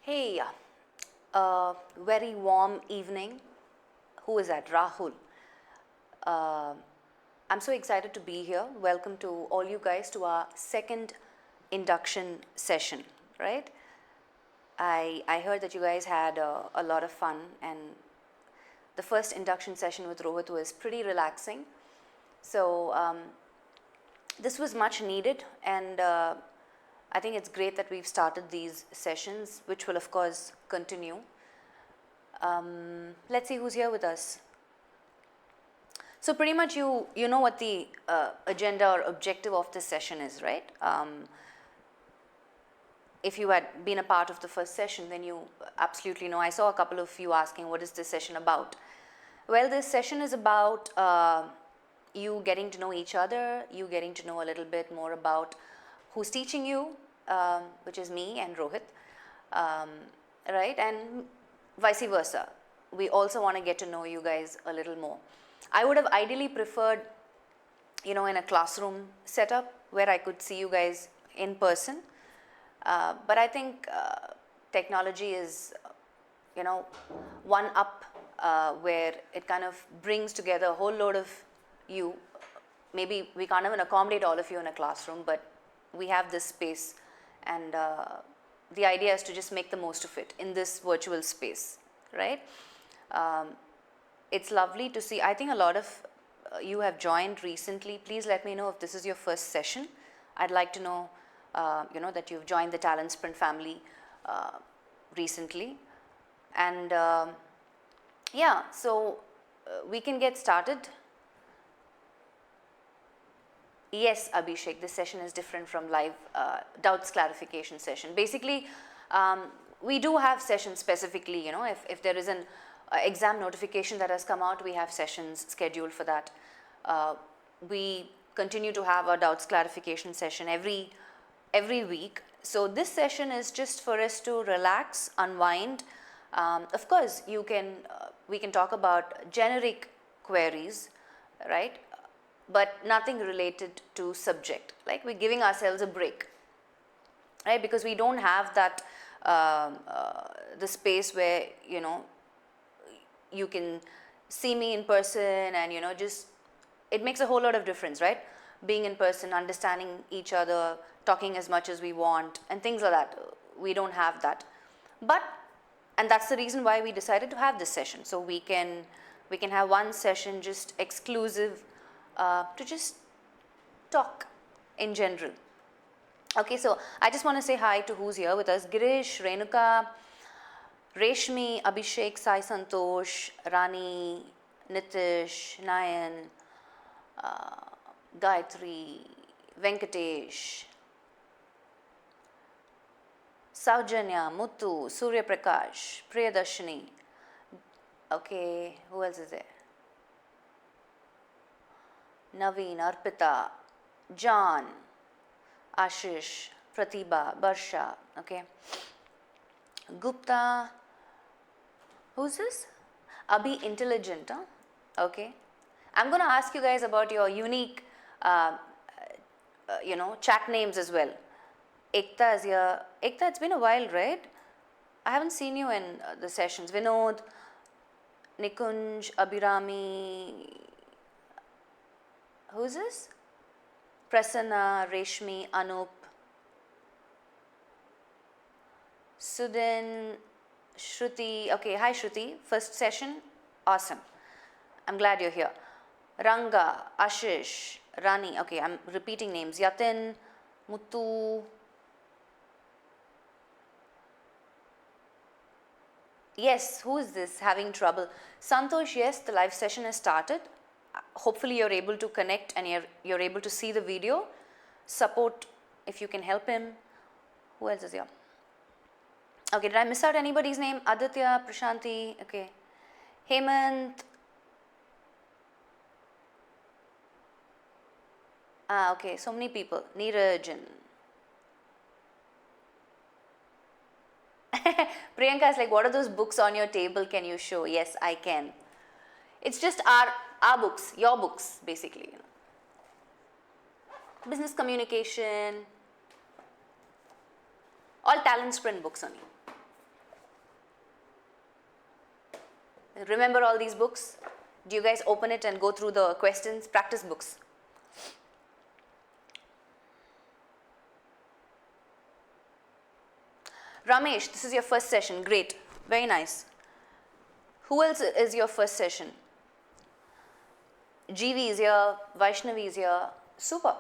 Hey, very warm evening. Who is that? Rahul. Uh, I'm so excited to be here. Welcome to all you guys to our second induction session, right? I heard that you guys had a lot of fun, and the first induction session with Rohit was pretty relaxing. So, this was much needed, and I think it's great that we've started these sessions, which will, of course, continue. Let's see who's here with us. So pretty much you know what the agenda or objective of this session is, right? If you had been a part of the first session, then you absolutely know. I saw a couple of you asking, what is this session about? Well, this session is about you getting to know each other, you getting to know a little bit more about who's teaching you, which is me and Rohit, right? And vice versa. We also want to get to know you guys a little more. I would have ideally preferred, in a classroom setup where I could see you guys in person. But I think technology is, one up where it kind of brings together a whole load of you. Maybe we can't even accommodate all of you in a classroom, but we have this space, and the idea is to just make the most of it in this virtual space, right? It's lovely to see. I think a lot of you have joined recently. Please let me know if this is your first session. I'd like to know, that you've joined the Talent Sprint family recently. And so we can get started. Yes, Abhishek, this session is different from live doubts clarification session. Basically, we do have sessions specifically, if there is an exam notification that has come out, we have sessions scheduled for that. We continue to have our doubts clarification session every week. So this session is just for us to relax, unwind. Of course, we can talk about generic queries, right? But nothing related to subject. Like, we're giving ourselves a break, right? Because we don't have that the space where you can see me in person, and just it makes a whole lot of difference, right? Being in person, understanding each other, talking as much as we want, and things like that. We don't have that, and that's the reason why we decided to have this session. So we can have one session just exclusive to just talk in general. Okay, so I just want to say hi to who's here with us. Girish, Renuka, Reshmi, Abhishek, Sai Santosh, Rani, Nitish, Nayan, Gayatri, Venkatesh, Saujanya, Muthu, Surya Prakash, Priyadarshini. Okay, who else is there? Naveen, Arpita, John, Ashish, Pratibha, Barsha, okay. Gupta, who's this? Abhi Intelligent, huh? Okay. I'm going to ask you guys about your unique, chat names as well. Ekta is here. Ekta, it's been a while, right? I haven't seen you in the sessions. Vinod, Nikunj, Abhirami. Who's this? Prasanna, Reshmi, Anup, Sudhin, Shruti. Okay, hi Shruti. First session, awesome. I'm glad you're here. Ranga, Ashish, Rani. Okay, I'm repeating names. Yatin, Muthu. Yes, who is this having trouble? Santosh, yes, the live session has started. Hopefully you're able to connect and you're able to see the video. Support if you can help him. Who else is here? Okay, did I miss out anybody's name? Aditya, Prashanti, okay. Hemant. Okay, so many people. Neerajan. Priyanka is like, what are those books on your table? Can you show? Yes, I can. It's just our books, your books, basically. Business communication, all Talent Sprint books only. Remember all these books? Do you guys open it and go through the questions, practice books? Ramesh, this is your first session. Great. Very nice. Who else is your first session? GV is here. Vaishnavi is here. Super.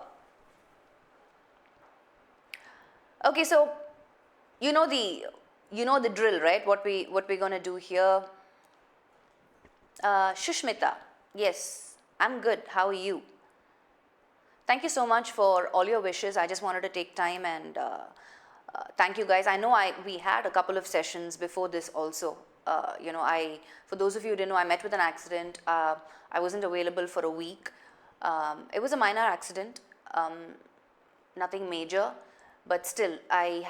Okay, so you know the drill, right? What we're gonna do here. Shushmita, yes, I'm good. How are you? Thank you so much for all your wishes. I just wanted to take time and thank you guys. I know we had a couple of sessions before this also. For those of you who didn't know, I met with an accident. I wasn't available for a week. It was a minor accident, nothing major, but still I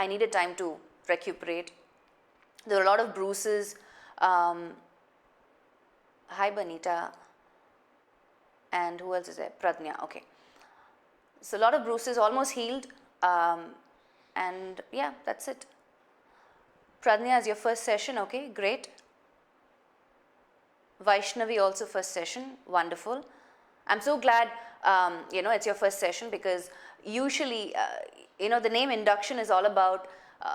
needed time to recuperate. There were a lot of bruises. Hi Banita, and who else is there? Pradnya, okay. So a lot of bruises, almost healed, and yeah, that's it. Pradnya is your first session, okay, great. Vaishnavi also first session, wonderful. I'm so glad, it's your first session because usually, the name induction is all about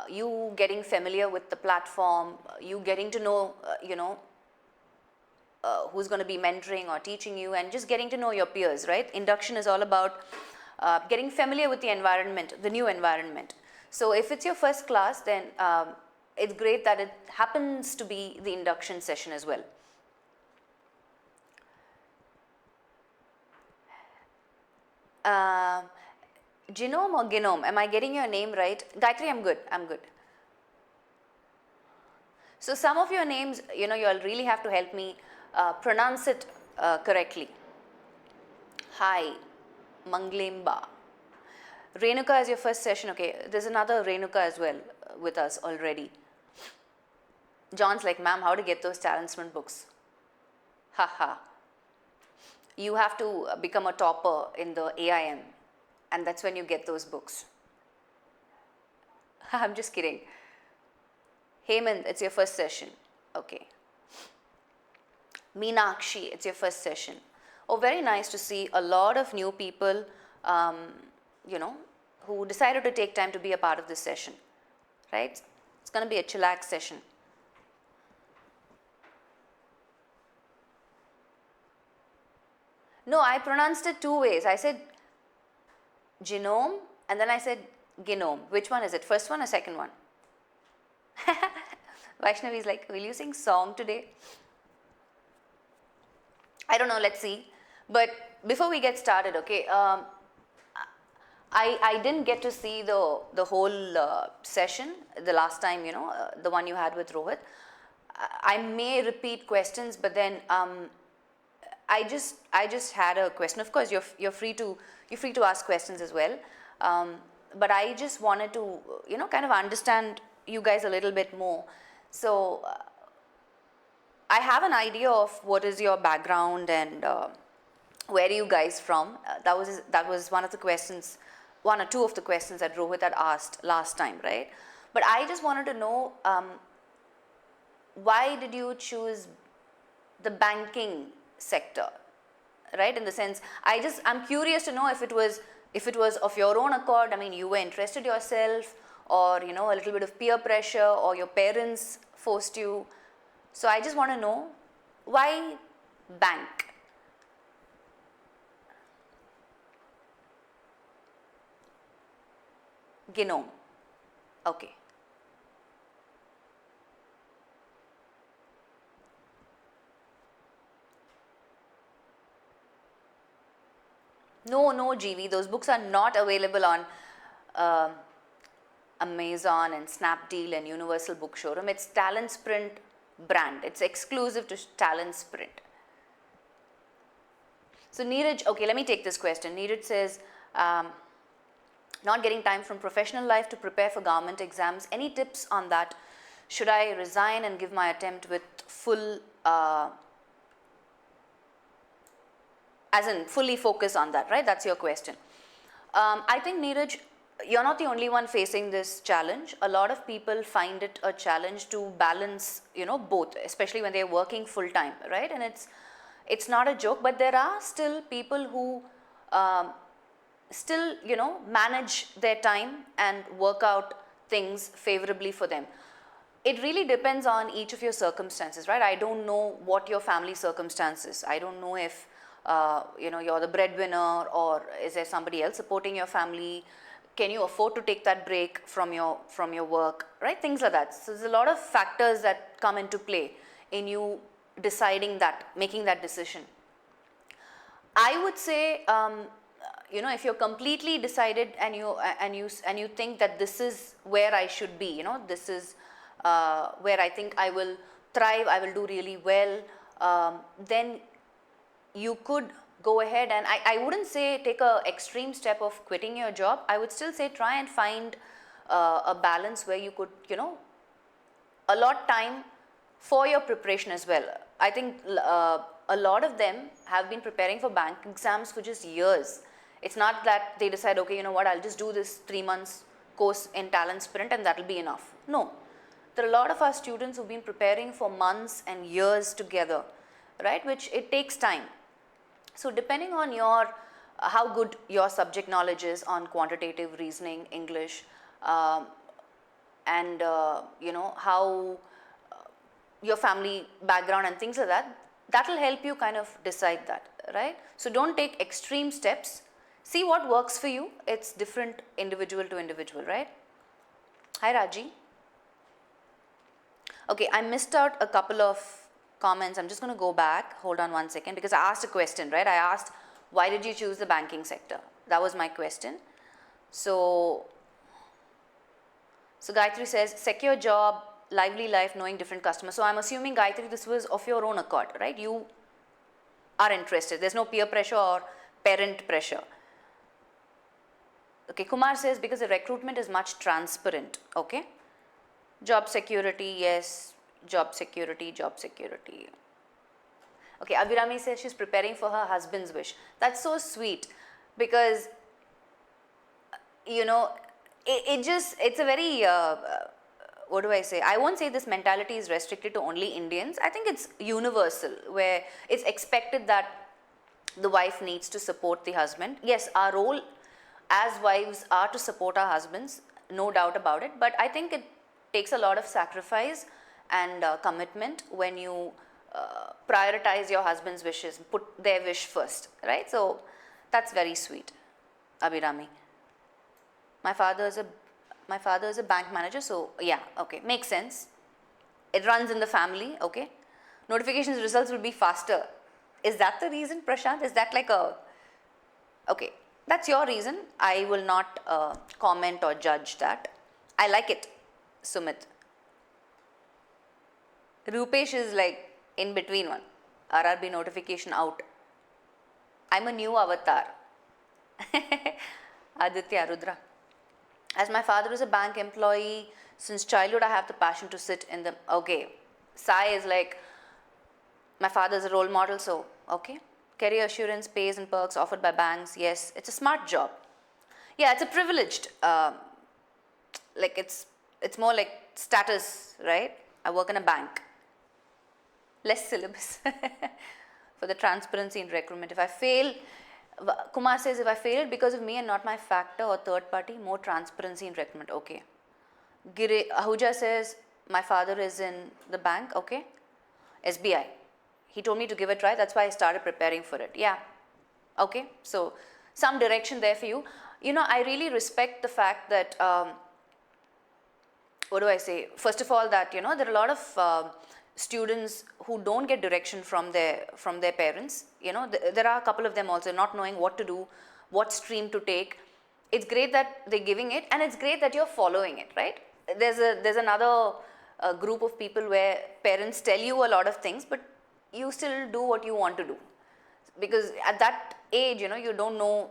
you getting familiar with the platform, you getting to know, who's going to be mentoring or teaching you and just getting to know your peers, right? Induction is all about getting familiar with the environment, the new environment. So if it's your first class, then it's great that it happens to be the induction session as well. Genome or Genome? Am I getting your name right? Gayatri, I'm good. So some of your names, you'll really have to help me pronounce it correctly. Hi, Manglemba. Renuka is your first session. Okay, there's another Renuka as well with us already. John's like, ma'am, how to get those talent sprint books? Haha. You have to become a topper in the AIM, and that's when you get those books. I'm just kidding. Hemant, it's your first session. Okay. Meenakshi, it's your first session. Oh, very nice to see a lot of new people, who decided to take time to be a part of this session, right? It's going to be a chillax session. No, I pronounced it two ways. I said genome and then I said genome. Which one is it? First one or second one? Vaishnavi is like, will you sing song today? I don't know, let's see. But before we get started, okay, I didn't get to see the whole session the last time, the one you had with Rohit. I may repeat questions, but then I just had a question. Of course, you're free to ask questions as well. But I just wanted to kind of understand you guys a little bit more. So I have an idea of what is your background and where are you guys from. That was one of the questions, one or two of the questions that Rohit had asked last time, right? But I just wanted to know why did you choose the banking sector, right? In the sense, I'm curious to know if it was of your own accord. I mean, you were interested yourself, or a little bit of peer pressure, or your parents forced you. So I just want to know why bank. Genome. Okay. No, GV. Those books are not available on Amazon and Snapdeal and Universal Book Showroom. It's Talent Sprint brand. It's exclusive to Talent Sprint. So Neeraj, okay, let me take this question. Neeraj says, not getting time from professional life to prepare for government exams. Any tips on that? Should I resign and give my attempt with full, as in fully focus on that, right? That's your question. I think, Neeraj, you're not the only one facing this challenge. A lot of people find it a challenge to balance, both, especially when they're working full time, right? And it's not a joke, but there are still people who still, manage their time and work out things favorably for them. It really depends on each of your circumstances, right? I don't know what your family circumstances. I don't know if you're the breadwinner, or is there somebody else supporting your family? Can you afford to take that break from your work, right? Things like that. So there's a lot of factors that come into play in you deciding that, making that decision. I would say, if you're completely decided and you think that this is where I should be, this is where I think I will thrive, I will do really well, then you could go ahead, and I wouldn't say take a extreme step of quitting your job. I would still say try and find a balance where you could, allot time for your preparation as well. I think a lot of them have been preparing for bank exams for just years. It's not that they decide, okay, you know what, I'll just do this 3 months course in Talent Sprint and that'll be enough. No. There are a lot of our students who've been preparing for months and years together, right, which it takes time. So depending on how good your subject knowledge is on quantitative reasoning, English, and how your family background and things like that, that'll help you kind of decide that, right? So don't take extreme steps. See what works for you. It's different individual to individual, right? Hi Raji. Okay, I missed out a couple of comments. I'm just going to go back. Hold on one second, because I asked a question, right? I asked, why did you choose the banking sector? That was my question. So Gayatri says, secure job, lively life, knowing different customers. So I'm assuming, Gayatri, this was of your own accord, right? You are interested. There's no peer pressure or parent pressure. Okay, Kumar says, because the recruitment is much transparent. Okay. Job security, yes. Job security, job security. Okay, Abhirami says she's preparing for her husband's wish. That's so sweet, because, it's a very, what do I say? I won't say this mentality is restricted to only Indians. I think it's universal, where it's expected that the wife needs to support the husband. Yes, our role as wives are to support our husbands, no doubt about it, but I think it takes a lot of sacrifice and commitment when you prioritize your husband's wishes, put their wish first, right? So that's very sweet, Abhirami. My father is a bank manager, so yeah, okay, makes sense. It runs in the family, okay. Notifications results will be faster. Is that the reason, Prashant? Is that like okay, that's your reason. I will not comment or judge that. I like it, Sumit. Rupesh is like in between one. RRB notification out. I'm a new avatar. Aditya Rudra. As my father is a bank employee, since childhood I have the passion to sit in the... Okay. Sai is like, my father is a role model, so okay. Career assurance, pays and perks offered by banks. Yes, it's a smart job. Yeah, it's a privileged, like it's more like status, right? I work in a bank. Less syllabus for the transparency in recruitment. If I fail, Kumar says, if I failed because of me and not my factor or third party, more transparency in recruitment. Okay. Ahuja says, my father is in the bank. Okay. SBI. He told me to give it a try. That's why I started preparing for it. Yeah. Okay. So some direction there for you. I really respect the fact that, what do I say? First of all, that, there are a lot of students who don't get direction from their parents. There are a couple of them also not knowing what to do, what stream to take. It's great that they're giving it, and it's great that you're following it, right? There's another group of people where parents tell you a lot of things, but you still do what you want to do, because at that age, you don't know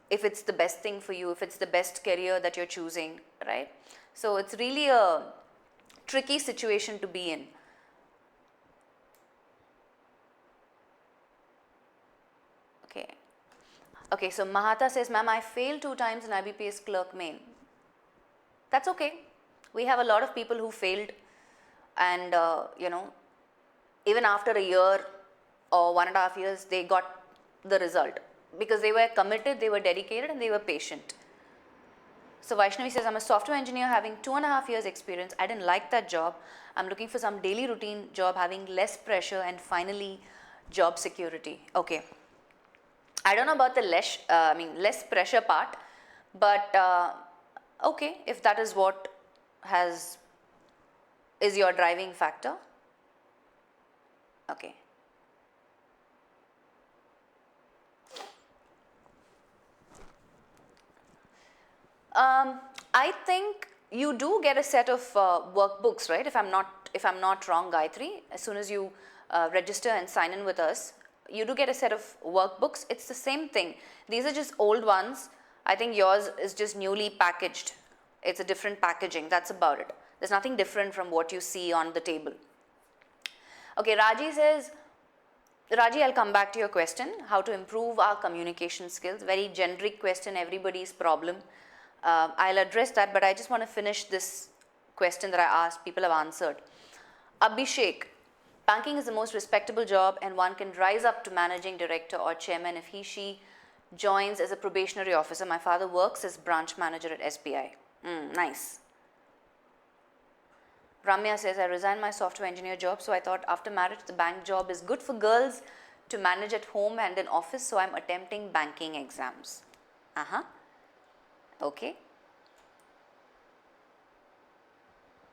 if it's the best thing for you, if it's the best career that you're choosing, right? So it's really a tricky situation to be in. Okay, so Mahata says, ma'am, I failed 2 times in IBPS clerk main. That's okay. We have a lot of people who failed, and even after a year or 1.5 years, they got the result because they were committed, they were dedicated, and they were patient. So Vaishnavi says, I'm a software engineer having 2.5 years experience. I didn't like that job. I'm looking for some daily routine job having less pressure and finally job security. Okay. I don't know about the less pressure part, but okay, if that is what is your driving factor. Okay. I think you do get a set of workbooks, right? If I'm not wrong, Gayatri, as soon as you register and sign in with us, you do get a set of workbooks. It's the same thing. These are just old ones. I think yours is just newly packaged. It's a different packaging. That's about it. There's nothing different from what you see on the table. Okay, Raji says, Raji, I'll come back to your question. How to improve our communication skills? Very generic question, everybody's problem. I'll address that, but I just want to finish this question that I asked. People have answered. Abhishek, banking is the most respectable job and one can rise up to managing director or chairman if she joins as a probationary officer. My father works as branch manager at SBI. Nice. Ramya says, I resigned my software engineer job, so I thought after marriage the bank job is good for girls to manage at home and in office, so I'm attempting banking exams. Okay.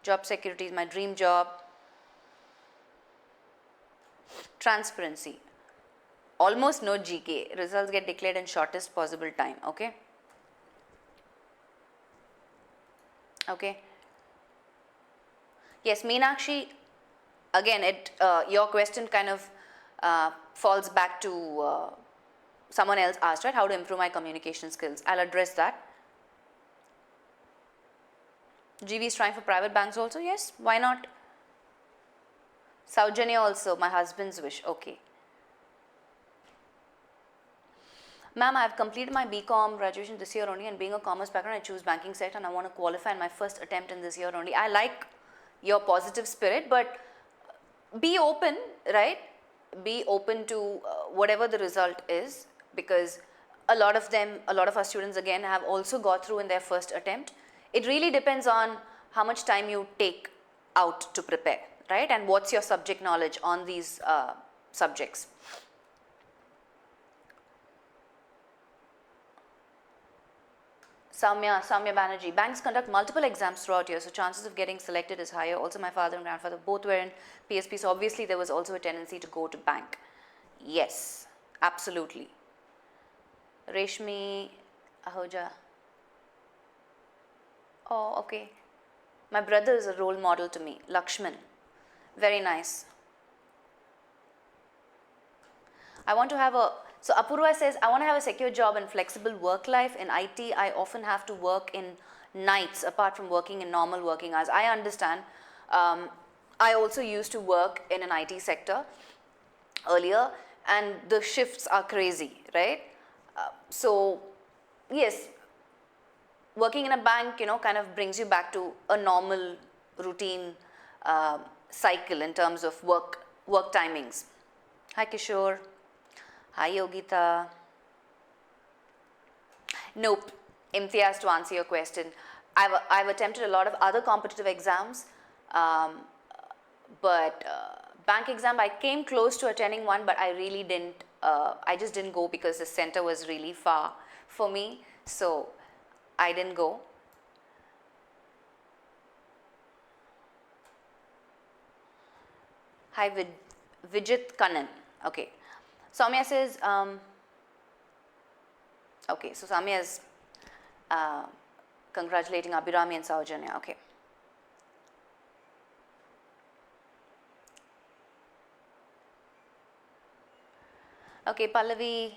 Job security is my dream job. Transparency. Almost no GK. Results get declared in shortest possible time. Okay. Okay. Yes, Meenakshi, again, your question kind of falls back to someone else asked, right? How to improve my communication skills. I'll address that. GV is trying for private banks also? Yes, why not? Saujanya also, my husband's wish. Okay. Ma'am, I have completed my BCom graduation this year only, and being a commerce background, I choose banking sector and I want to qualify in my first attempt in this year only. I like your positive spirit, but be open, right? Be open to whatever the result is, because a lot of our students again have also got through in their first attempt. It really depends on how much time you take out to prepare, right? And what's your subject knowledge on these subjects. Samya Banerjee, banks conduct multiple exams throughout year, so chances of getting selected is higher. Also, my father and grandfather both were in PSP, so obviously there was also a tendency to go to bank. Yes, absolutely. Reshmi Ahoja. Oh, okay. My brother is a role model to me. Lakshman. Very nice. So Apurva says, I want to have a secure job and flexible work life. In IT, I often have to work in nights apart from working in normal working hours. I understand. I also used to work in an IT sector earlier, and the shifts are crazy, right? So yes, working in a bank, kind of brings you back to a normal routine cycle in terms of work timings. Hi Kishore. Hi Yogita. Nope. Imtiaz, to answer your question, I've attempted a lot of other competitive exams, but bank exam, I came close to attending one, but I really didn't, I just didn't go because the center was really far for me, so I didn't go. Hi Vijit Kannan. Okay. Soumya says, okay, so Soumya is congratulating Abhirami and Saujanya. Okay. Okay, Pallavi,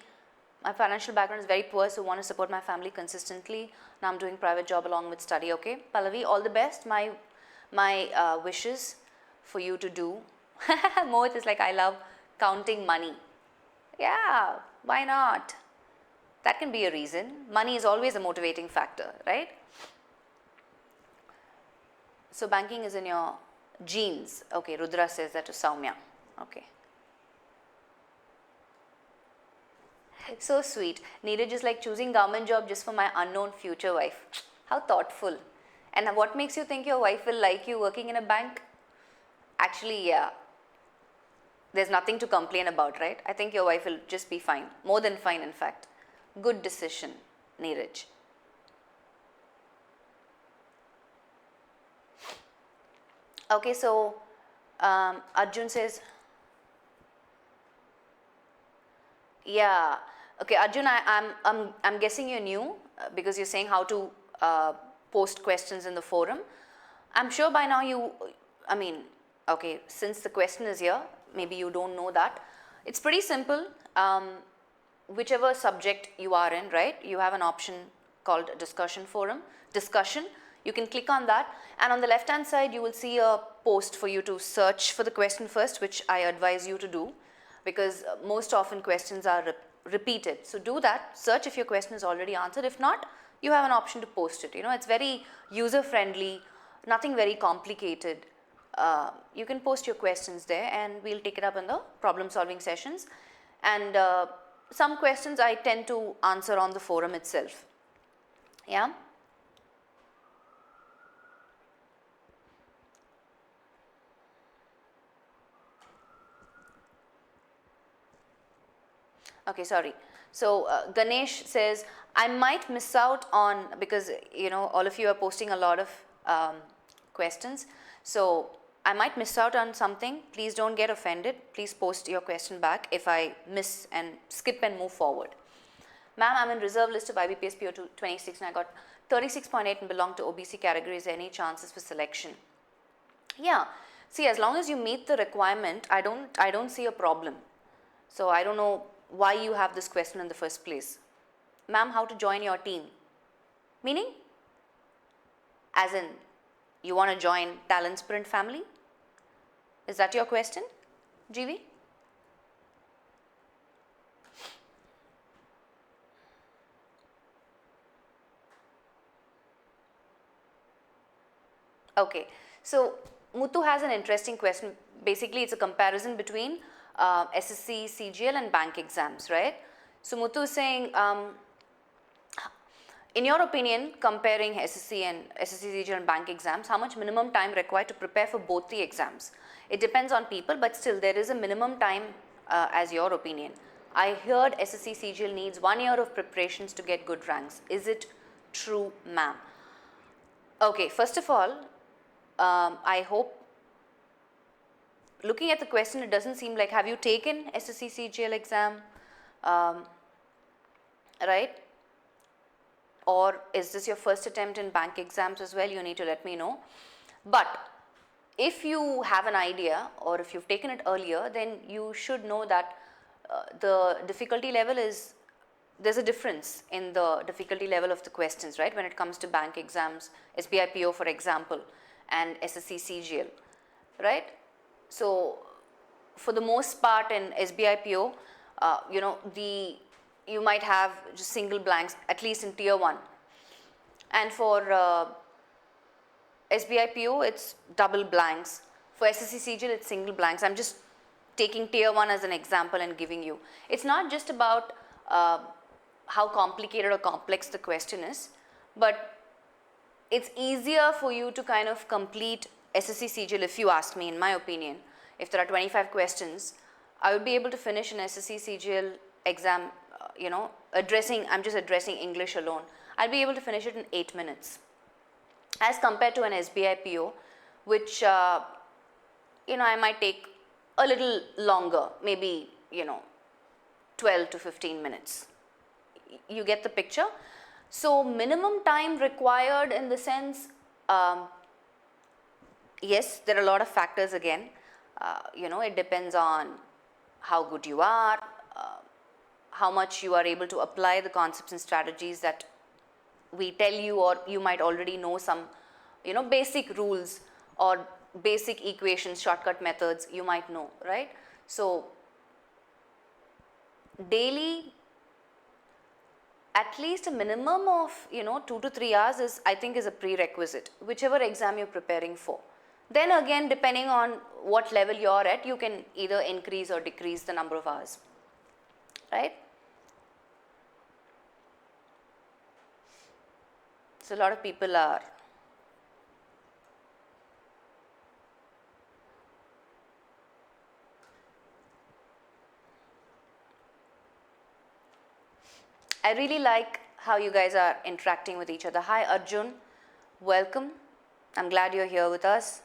my financial background is very poor, so want to support my family consistently. Now I'm doing private job along with study. Okay, Pallavi, all the best. My wishes for you to do. Mohit is like, I love counting money. Yeah, why not? That can be a reason. Money is always a motivating factor, right? So banking is in your genes. Okay, Rudra says that to Soumya. Okay. So sweet. Neeraj is like choosing government job just for my unknown future wife. How thoughtful. And what makes you think your wife will like you working in a bank? Actually, yeah. There's nothing to complain about, right? I think your wife will just be fine. More than fine, in fact. Good decision, Neeraj. Okay, so Arjun says, yeah. Okay, Arjun, I'm guessing you're new because you're saying how to post questions in the forum. I'm sure by now I mean, okay, since the question is here, maybe you don't know that. It's pretty simple. Whichever subject you are in, right, you have an option called discussion forum, discussion. You can click on that, and on the left hand side you will see a post for you to search for the question first, which I advise you to do because most often questions are repeated. So do that, search if your question is already answered. If not, you have an option to post it. You know, it's very user friendly, nothing very complicated. You can post your questions there and we'll take it up in the problem solving sessions. And some questions I tend to answer on the forum itself. Yeah. Okay, sorry. So Ganesh says, I might miss out on, because you know all of you are posting a lot of questions. So I might miss out on something. Please don't get offended. Please post your question back if I miss and skip and move forward. Ma'am, I'm in reserve list of IBPS PO 26 and I got 36.8 and belong to OBC category. Is there any chances for selection? Yeah. See, as long as you meet the requirement, I don't see a problem. So I don't know why you have this question in the first place. Ma'am, how to join your team? Meaning? As in, you want to join Talent Sprint family? Is that your question, GV? Okay, so Muthu has an interesting question. Basically, it's a comparison between SSC, CGL and bank exams, right? So Muthu is saying, in your opinion, comparing SSC, CGL and bank exams, how much minimum time required to prepare for both the exams? It depends on people, but still there is a minimum time as your opinion. I heard SSC, CGL needs 1 year of preparations to get good ranks. Is it true, ma'am? Okay, first of all, I hope, looking at the question, it doesn't seem like, have you taken SSC CGL exam, right? Or is this your first attempt in bank exams as well? You need to let me know. But if you have an idea or if you've taken it earlier, then you should know that the difficulty level is, there's a difference in the difficulty level of the questions, right? When it comes to bank exams, SBI PO for example, and SSC CGL, right? So for the most part in SBI PO, you know, you might have just single blanks, at least in tier 1. And for SBI PO, it's double blanks. For SSC CGL, it's single blanks. I'm just taking tier 1 as an example and giving you. It's not just about how complicated or complex the question is, but it's easier for you to kind of complete SSC CGL if you ask me, in my opinion. If there are 25 questions, I would be able to finish an SSC CGL exam, you know, I'm just addressing English alone. I'll be able to finish it in 8 minutes. As compared to an SBI PO, which, you know, I might take a little longer, maybe, you know, 12 to 15 minutes. You get the picture? So minimum time required in the sense, yes, there are a lot of factors again. You know, it depends on how good you are, how much you are able to apply the concepts and strategies that we tell you, or you might already know some, you know, basic rules or basic equations, shortcut methods you might know, right? So daily at least a minimum of 2 to 3 hours is, I think, is a prerequisite, whichever exam you're preparing for. Then again, depending on what level you're at, you can either increase or decrease the number of hours, right? So a lot of people are I really like how you guys are interacting with each other. Hi Arjun, welcome. I'm glad you're here with us.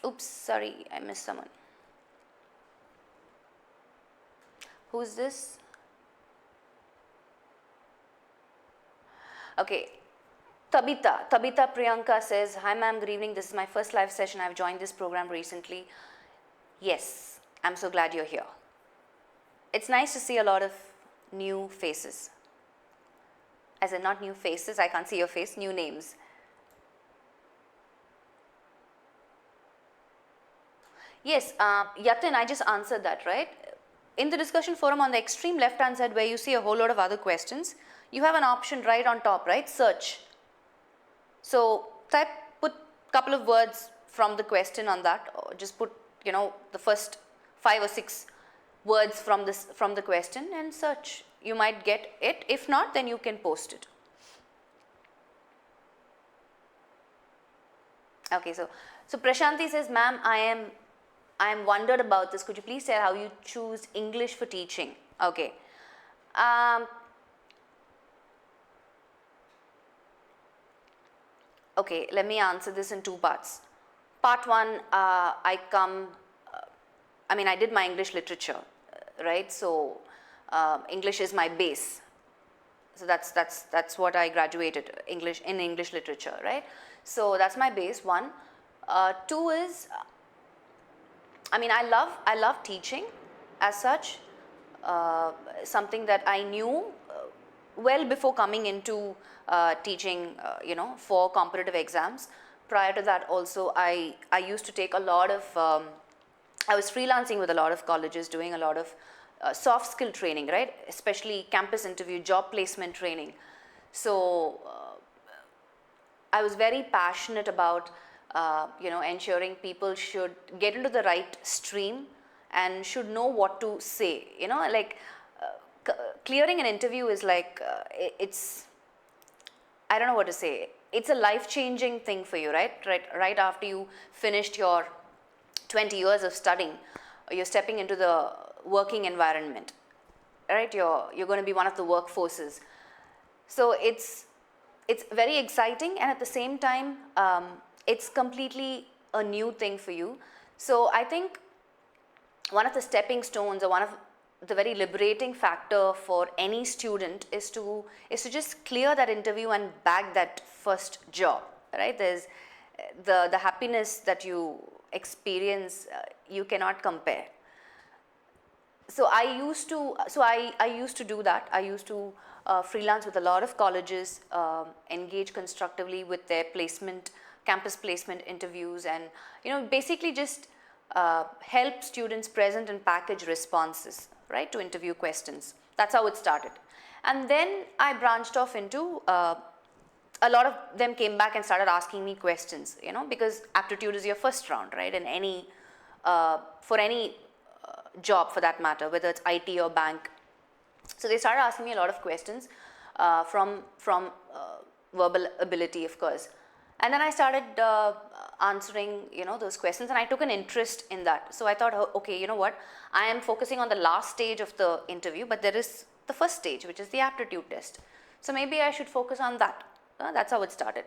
Oops, sorry, I missed someone. Who's this? Okay, Tabitha Priyanka says, hi ma'am, good evening. This is my first live session. I've joined this program recently. Yes, I'm so glad you're here. It's nice to see a lot of new faces. As in, not new faces, I can't see your face, new names. Yes, Yatin, I just answered that, right? In the discussion forum on the extreme left-hand side where you see a whole lot of other questions, you have an option right on top, right? Search. So put a couple of words from the question on that, or just put, the first 5 or 6 words from the question and search. You might get it. If not, then you can post it. Okay, so Prashanti says, ma'am, I am wondered about this. Could you please tell how you choose English for teaching? Okay. Okay, let me answer this in 2 parts. Part 1, I did my English literature, right? So English is my base. So that's what I graduated in English literature, right? So that's my base, 1. 2 is, I love teaching as such, something that I knew well before coming into teaching, for competitive exams. Prior to that also, I used to take a lot of, I was freelancing with a lot of colleges, doing a lot of soft skill training, right? Especially campus interview, job placement training. So I was very passionate about, ensuring people should get into the right stream and should know what to say. Clearing an interview is like, it's, I don't know what to say. It's a life-changing thing for you, right? Right after you finished your 20 years of studying, you're stepping into the working environment, right? You're going to be one of the workforces. So it's very exciting, and at the same time, it's completely a new thing for you. So I think one of the stepping stones, or one of the very liberating factor for any student is to just clear that interview and bag that first job, right? There's the happiness that you experience, you cannot compare. So I used to do that. I used to freelance with a lot of colleges, engage constructively with their campus placement interviews, and basically just help students present and package responses, right, to interview questions. That's how it started. And then I branched off into, a lot of them came back and started asking me questions, because aptitude is your first round, right, in any, for any job for that matter, whether it's IT or bank. So they started asking me a lot of questions from verbal ability, of course. And then I started answering, those questions, and I took an interest in that. So I thought, okay, you know what? I am focusing on the last stage of the interview, but there is the first stage, which is the aptitude test. So maybe I should focus on that. That's how it started.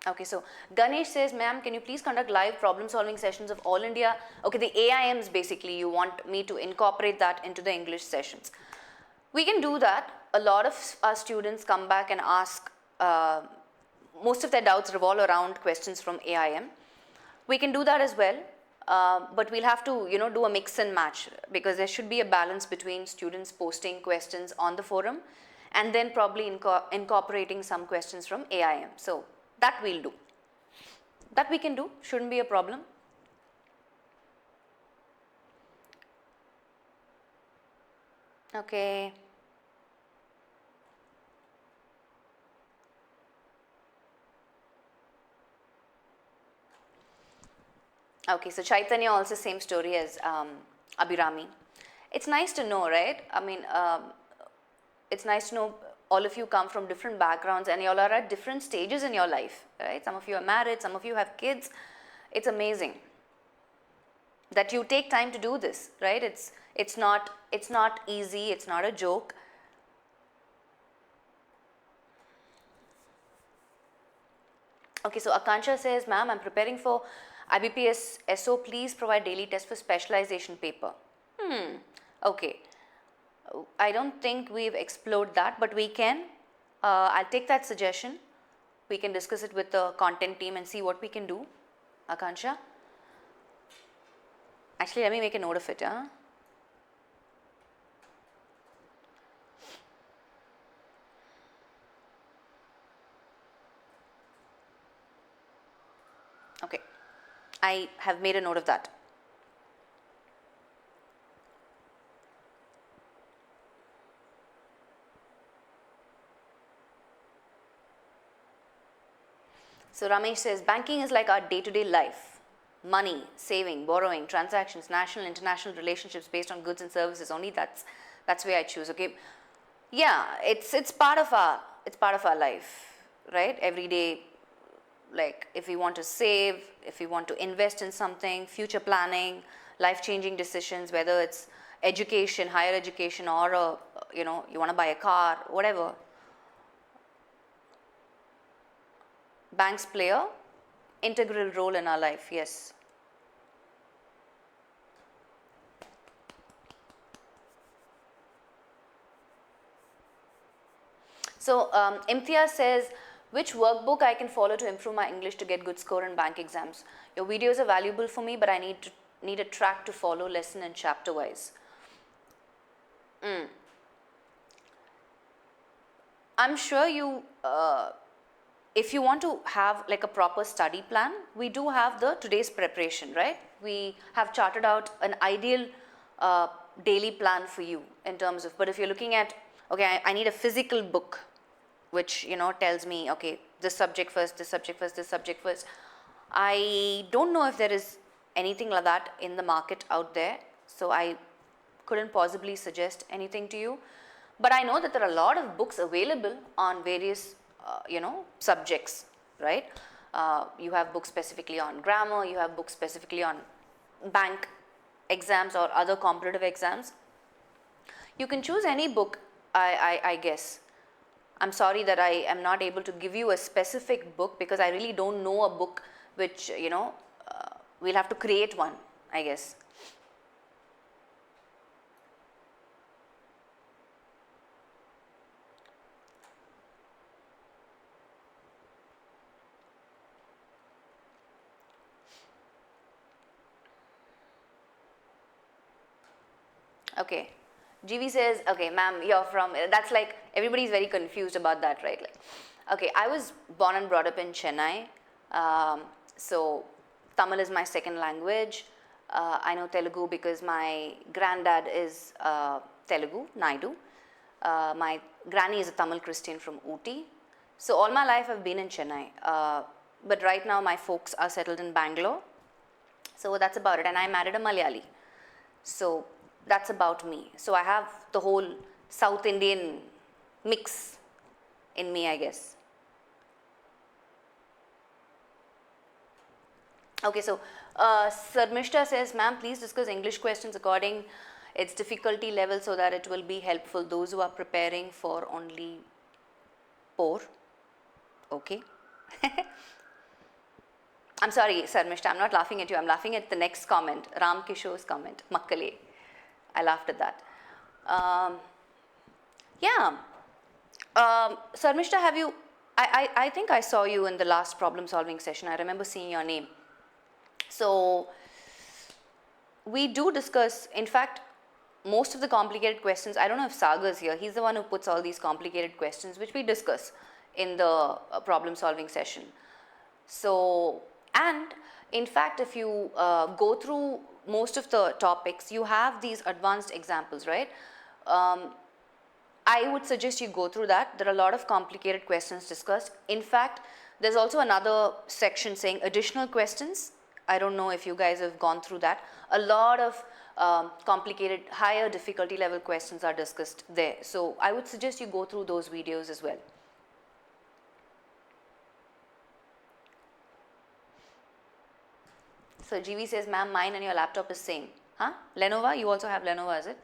Okay, so Ganesh says, ma'am, can you please conduct live problem solving sessions of all India? Okay, the AIMs basically, you want me to incorporate that into the English sessions. We can do that. A lot of our students come back and ask, most of their doubts revolve around questions from AIM. We can do that as well, but we'll have to, do a mix and match, because there should be a balance between students posting questions on the forum and then probably incorporating some questions from AIM. So that we'll do. That we can do, shouldn't be a problem. Okay. Okay, so Chaitanya also same story as Abhirami. It's nice to know, right? I mean, it's nice to know all of you come from different backgrounds and you all are at different stages in your life, right? Some of you are married, some of you have kids. It's amazing that you take time to do this, right? It's not easy, it's not a joke. Okay, so Akansha says, ma'am, I'm preparing for IBPS SO, please provide daily test for specialization paper. Okay. I don't think we've explored that, but we can. I'll take that suggestion. We can discuss it with the content team and see what we can do. Akansha? Actually, let me make a note of it. Huh? Okay. I have made a note of that. So Ramesh says, banking is like our day-to-day life. Money, saving, borrowing, transactions, national, international relationships based on goods and services. Only that's where I choose. Okay, yeah, it's part of our life, right? Every day, like if we want to save, if we want to invest in something, future planning, life-changing decisions, whether it's education, higher education, or you want to buy a car, whatever. Banks play an integral role in our life, yes. So Imtiaz says, which workbook I can follow to improve my English to get good score in bank exams? Your videos are valuable for me, but I need a track to follow lesson and chapter wise. I'm sure you if you want to have like a proper study plan, we do have the today's preparation, right? We have charted out an ideal daily plan for you in terms of, but if you're looking at, okay, I need a physical book which tells me, okay, this subject first, this subject first, this subject first. I don't know if there is anything like that in the market out there, so I couldn't possibly suggest anything to you. But I know that there are a lot of books available on various subjects, right? You have books specifically on grammar, you have books specifically on bank exams or other competitive exams. You can choose any book, I guess. I'm sorry that I am not able to give you a specific book because I really don't know a book which, we'll have to create one, I guess. Okay. GV says, okay, ma'am, you're from, that's like, everybody's very confused about that, right? Like, okay, I was born and brought up in Chennai. So Tamil is my second language. I know Telugu because my granddad is Telugu, Naidu. My granny is a Tamil Christian from Ooty. So all my life I've been in Chennai. But right now my folks are settled in Bangalore. So that's about it. And I married a Malayali. So that's about me. So I have the whole South Indian mix in me, I guess. Okay, so Sarmishta says, ma'am, please discuss English questions according its difficulty level so that it will be helpful those who are preparing for only poor. Okay. I'm sorry, Sarmishta, I'm not laughing at you. I'm laughing at the next comment, Ram Kishore's comment, Makkale. I laughed at that. Sarmishta, have you, I think I saw you in the last problem solving session. I remember seeing your name. So we do discuss, in fact, most of the complicated questions, I don't know if Sagar's here, he's the one who puts all these complicated questions which we discuss in the problem solving session. So, and in fact, if you go through most of the topics, you have these advanced examples, right? I would suggest you go through that. There are a lot of complicated questions discussed. In fact, there's also another section saying additional questions. I don't know if you guys have gone through that. A lot of complicated, higher difficulty level questions are discussed there. So I would suggest you go through those videos as well. So GV says, ma'am, mine and your laptop is same. Huh? Lenovo, you also have Lenovo, is it?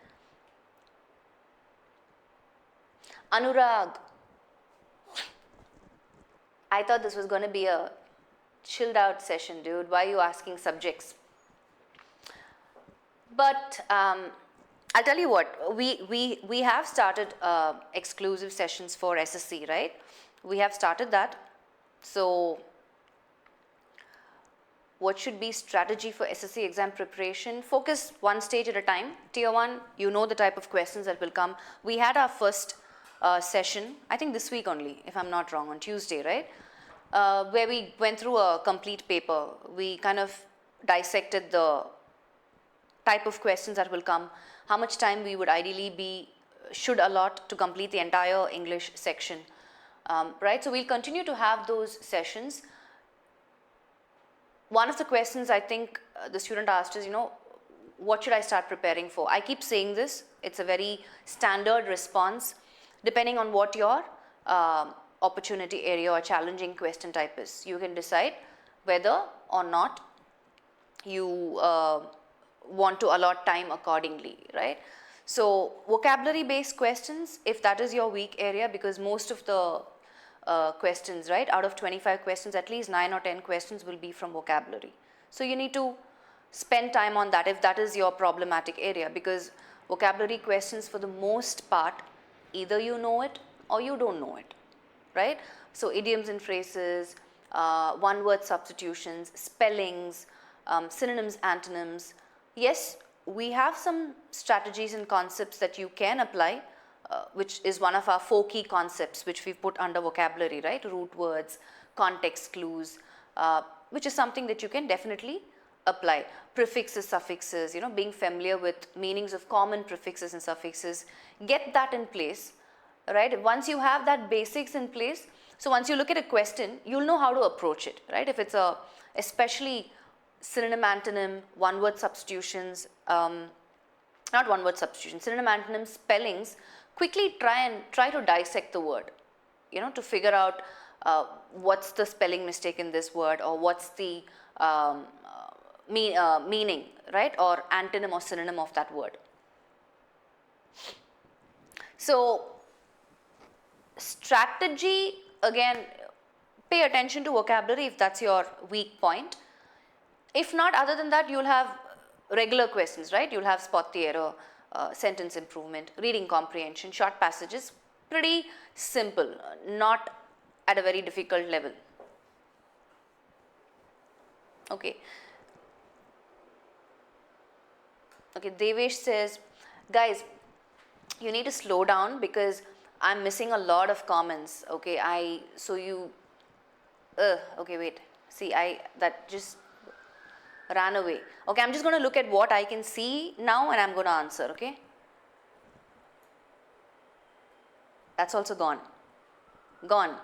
Anurag, I thought this was going to be a chilled out session, dude. Why are you asking subjects? But I'll tell you what, we have started exclusive sessions for SSC, right? We have started that. So what should be strategy for SSC exam preparation? Focus one stage at a time. Tier 1, you know the type of questions that will come. We had our first session, I think this week only, if I'm not wrong, on Tuesday, right? Where we went through a complete paper. We kind of dissected the type of questions that will come, how much time we would ideally should allot to complete the entire English section, right? So we'll continue to have those sessions. One of the questions I think the student asked is, what should I start preparing for? I keep saying this, it's a very standard response, depending on what your opportunity area or challenging question type is. You can decide whether or not you want to allot time accordingly, right? So vocabulary based questions, if that is your weak area, because most of the questions, right, out of 25 questions, at least 9 or 10 questions will be from vocabulary. So you need to spend time on that if that is your problematic area, because vocabulary questions for the most part, either you know it or you don't know it, right? So idioms and phrases, one word substitutions, spellings, synonyms, antonyms. Yes, we have some strategies and concepts that you can apply, which is one of our 4 key concepts which we've put under vocabulary, right? Root words, context clues, which is something that you can definitely apply. Prefixes, suffixes, being familiar with meanings of common prefixes and suffixes, get that in place, right? Once you have that basics in place, so once you look at a question, you'll know how to approach it, right? If it's especially synonym, antonym, one word substitutions, not one word substitution, synonym, antonym, spellings, quickly try to dissect the word, to figure out what's the spelling mistake in this word, or what's the meaning, right, or antonym or synonym of that word. So strategy, again, pay attention to vocabulary if that's your weak point. If not, other than that, you'll have regular questions, right? You'll have spot the error, sentence improvement, reading comprehension, short passages, pretty simple, not at a very difficult level. Okay. Okay, Devesh says, guys, you need to slow down because I'm missing a lot of comments. Okay, okay, wait. See, that just ran away. Okay, I'm just going to look at what I can see now and I'm going to answer, okay? That's also gone. Gone.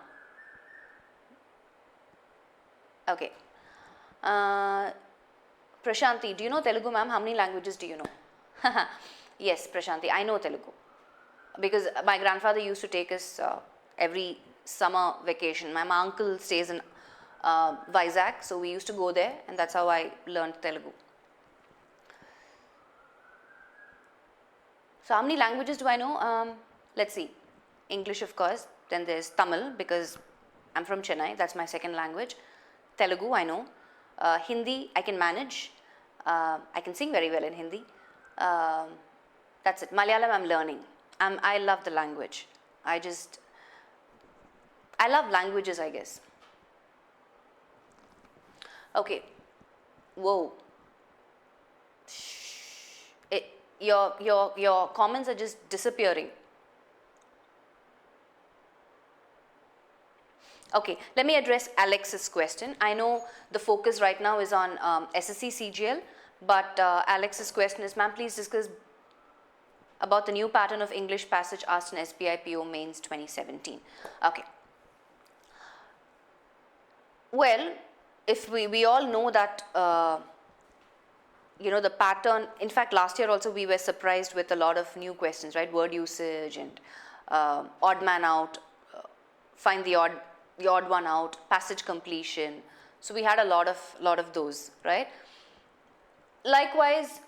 Okay. Prashanti, do you know Telugu, ma'am? How many languages do you know? Yes, Prashanti, I know Telugu. Because my grandfather used to take us every summer vacation. My uncle stays in Vizag, so we used to go there, and that's how I learned Telugu. So how many languages do I know? Let's see. English, of course. Then there's Tamil, because I'm from Chennai. That's my second language. Telugu, I know. Hindi, I can manage. I can sing very well in Hindi. That's it. Malayalam, I'm learning. I love the language. I love languages, I guess. Okay. Whoa. your comments are just disappearing. Okay, let me address Alex's question. I know the focus right now is on SSC CGL, but Alex's question is, ma'am, please discuss about the new pattern of English passage asked in SBI PO Mains 2017. Okay. Well, if we all know that, the pattern, in fact, last year also we were surprised with a lot of new questions, right? Word usage and odd man out, find the odd one out, passage completion. So we had a lot of those, right? Likewise,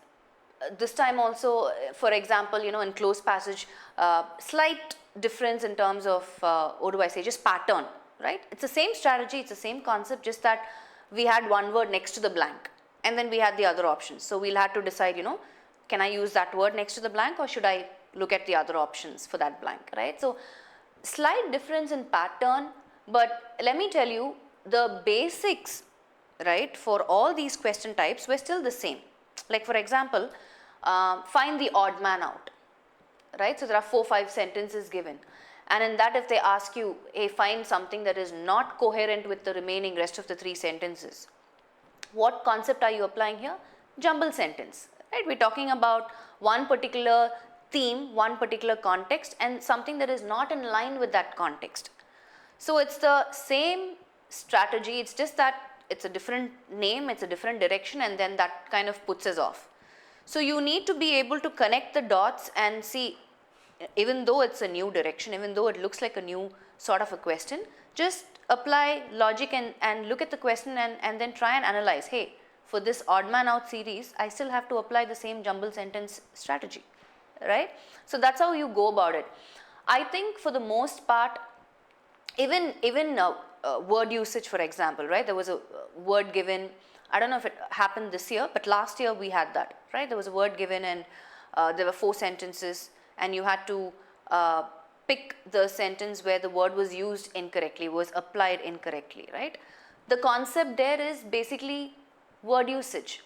this time also, for example, in closed passage, slight difference in terms of, just pattern, right? It's the same strategy, it's the same concept, just that we had one word next to the blank and then we had the other options. So we'll have to decide, can I use that word next to the blank or should I look at the other options for that blank, right? So slight difference in pattern, but let me tell you, the basics, right, for all these question types were still the same. Like for example, find the odd man out, right? So there are 4-5 sentences given. And in that, if they ask you, hey, find something that is not coherent with the remaining rest of the 3 sentences, what concept are you applying here? Jumble sentence, right? We're talking about one particular theme, one particular context, and something that is not in line with that context. So it's the same strategy, it's just that it's a different name, it's a different direction, and then that kind of puts us off. So you need to be able to connect the dots and see, even though it's a new direction, even though it looks like a new sort of a question, just apply logic and look at the question and then try and analyze, hey, for this odd man out series, I still have to apply the same jumble sentence strategy, right? So that's how you go about it. I think for the most part, even word usage, for example, right? There was a word given, I don't know if it happened this year, but last year we had that, right? There was a word given and there were 4 sentences and you had to pick the sentence where the word was used incorrectly, was applied incorrectly, right? The concept there is basically word usage,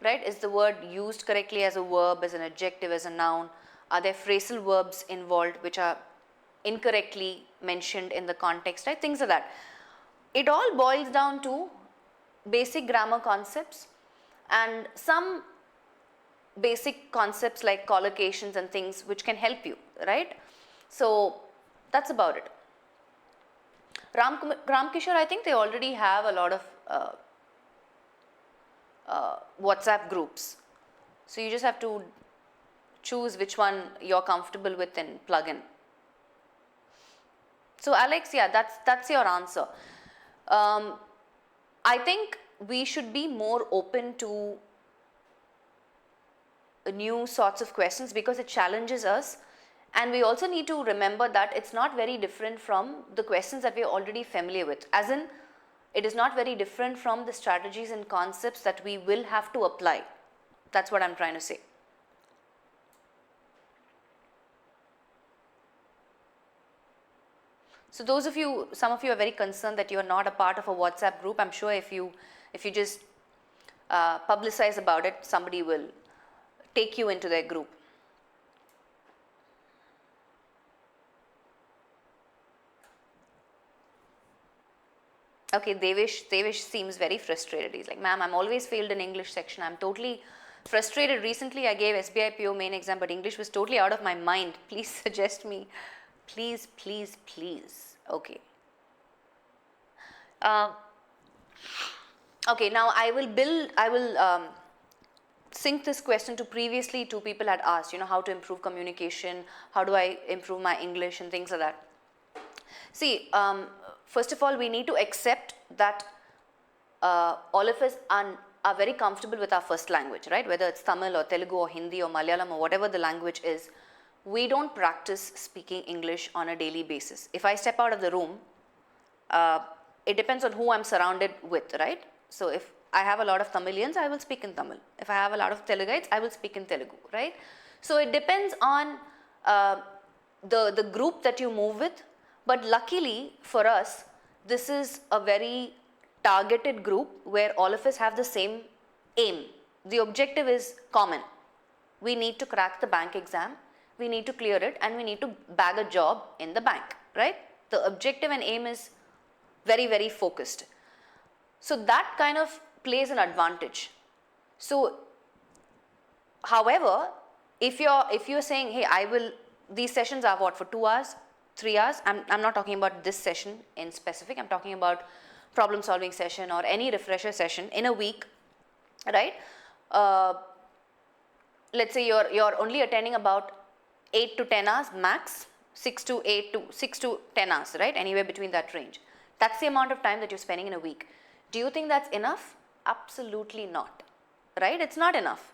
right? Is the word used correctly as a verb, as an adjective, as a noun? Are there phrasal verbs involved which are incorrectly mentioned in the context, right? Things like that. It all boils down to basic grammar concepts and some basic concepts like collocations and things which can help you, right? So that's about it. Ramkishore, I think they already have a lot of WhatsApp groups. So you just have to choose which one you're comfortable with and plug in. So Alex, yeah, that's your answer. I think we should be more open to new sorts of questions because it challenges us, and we also need to remember that it's not very different from the questions that we're already familiar with, as in it is not very different from the strategies and concepts that we will have to apply. That's what I'm trying to say. So those of you, some of you are very concerned that you are not a part of a WhatsApp group. I'm sure if you just publicize about it, somebody will take you into their group. Okay, Devish seems very frustrated. He's like, ma'am, I'm always failed in English section. I'm totally frustrated. Recently I gave SBI PO main exam, but English was totally out of my mind. Please suggest me. Please, please, please. Okay. Okay, now I will sync this question to previously 2 people had asked, how to improve communication, how do I improve my English and things like that. See, first of all, we need to accept that all of us are very comfortable with our first language, right? Whether it's Tamil or Telugu or Hindi or Malayalam or whatever the language is, we don't practice speaking English on a daily basis. If I step out of the room, it depends on who I'm surrounded with, right? So if I have a lot of Tamilians, I will speak in Tamil. If I have a lot of Telugites, I will speak in Telugu, right? So it depends on the group that you move with. But luckily for us, this is a very targeted group where all of us have the same aim. The objective is common, We need to crack the bank exam, we need to clear it, and we need to bag a job in the bank, right? The objective and aim is very, very focused. So that kind of plays an advantage. So, however, if you're saying, hey, these sessions are what, for 2 hours, 3 hours, I'm not talking about this session in specific, I'm talking about problem solving session or any refresher session in a week, right? Let's say you're only attending about 8 to 10 hours max, 6 to 10 hours, right? Anywhere between that range. That's the amount of time that you're spending in a week. Do you think that's enough? Absolutely not, right? It's not enough.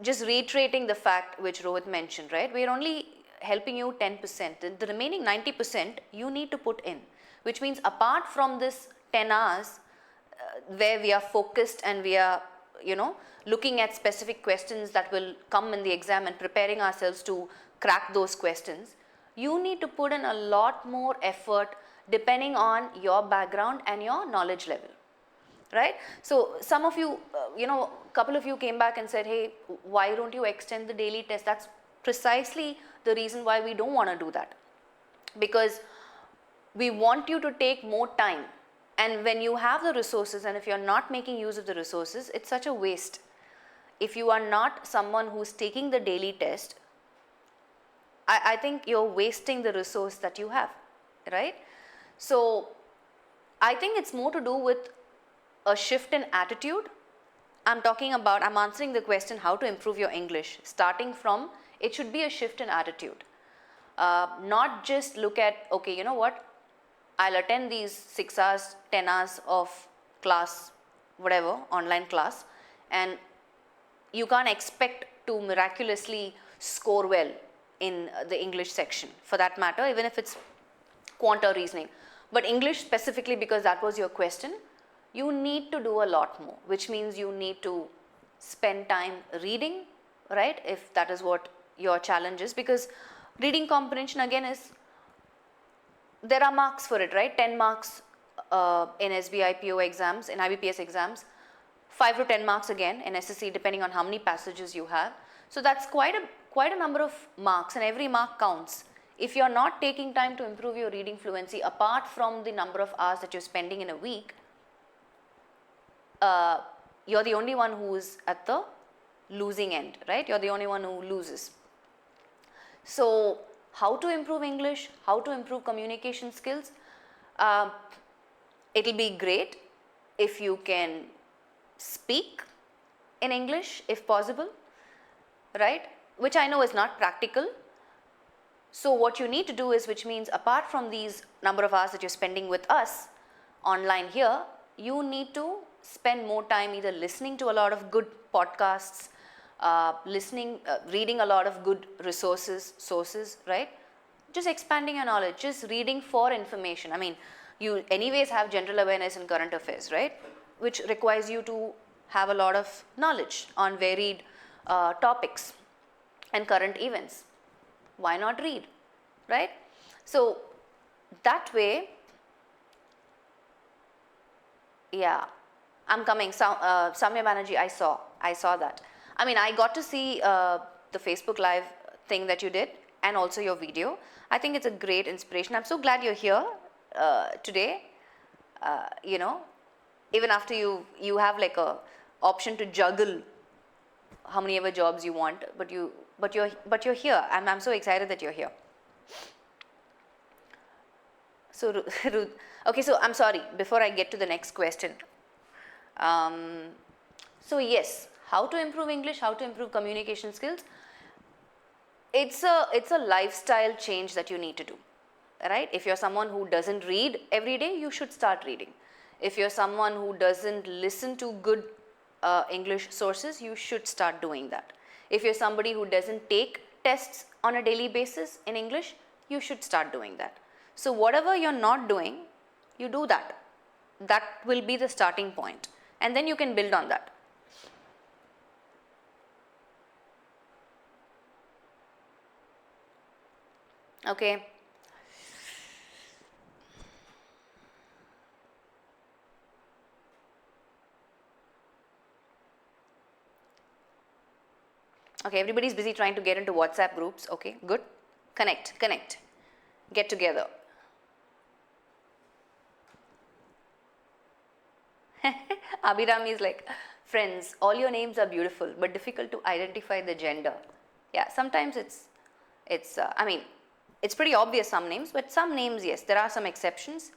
Just reiterating the fact which Rohit mentioned, right? We're only helping you 10%. The remaining 90% you need to put in, which means apart from this 10 hours where we are focused and we are, looking at specific questions that will come in the exam and preparing ourselves to crack those questions, you need to put in a lot more effort depending on your background and your knowledge level, right? So some of you, couple of you came back and said, hey, why don't you extend the daily test? That's precisely the reason why we don't want to do that, because we want you to take more time. And when you have the resources and if you're not making use of the resources, it's such a waste. If you are not someone who's taking the daily test, I think you're wasting the resource that you have, right? So I think it's more to do with a shift in attitude. I'm answering the question how to improve your English. Starting from, it should be a shift in attitude. Not just look at, okay, you know what, I'll attend these 6 hours, 10 hours of class, whatever, online class, and you can't expect to miraculously score well in the English section, for that matter, even if it's quant or reasoning. But English specifically, because that was your question, you need to do a lot more, which means you need to spend time reading, right? If that is what your challenge is, because reading comprehension again there are marks for it, right? 10 marks in SBI PO exams, in IBPS exams, 5 to 10 marks again in SSC, depending on how many passages you have. So that's quite a number of marks, and every mark counts. If you're not taking time to improve your reading fluency, apart from the number of hours that you're spending in a week, you're the only one who's at the losing end, right? You're the only one who loses. So how to improve English, how to improve communication skills? It'll be great if you can speak in English if possible, right? Which I know is not practical. So what you need to do is, which means apart from these number of hours that you're spending with us online here, you need to spend more time either listening to a lot of good podcasts, reading a lot of good sources, right? Just expanding your knowledge, just reading for information. I mean, you anyways have general awareness in current affairs, right? Which requires you to have a lot of knowledge on varied topics and current events. Why not read, right? So that way, yeah, I'm coming. Samya Banerjee, I saw that. I mean, I got to see the Facebook Live thing that you did and also your video. I think it's a great inspiration. I'm so glad you're here today. Even after you have like a option to juggle how many ever jobs you want, but you're here. I'm so excited that you're here. So okay, so I'm sorry, before I get to the next question. So yes, how to improve English, how to improve communication skills. It's a lifestyle change that you need to do, right? If you're someone who doesn't read every day, you should start reading. If you're someone who doesn't listen to good English sources, you should start doing that. If you're somebody who doesn't take tests on a daily basis in English, you should start doing that. So whatever you're not doing, you do that. That will be the starting point, and then you can build on that. Okay. Okay, everybody's busy trying to get into WhatsApp groups. Okay, good. Connect, get together. Abhirami is like, friends, all your names are beautiful, but difficult to identify the gender. Yeah, sometimes I mean, it's pretty obvious some names, but some names, yes, there are some exceptions.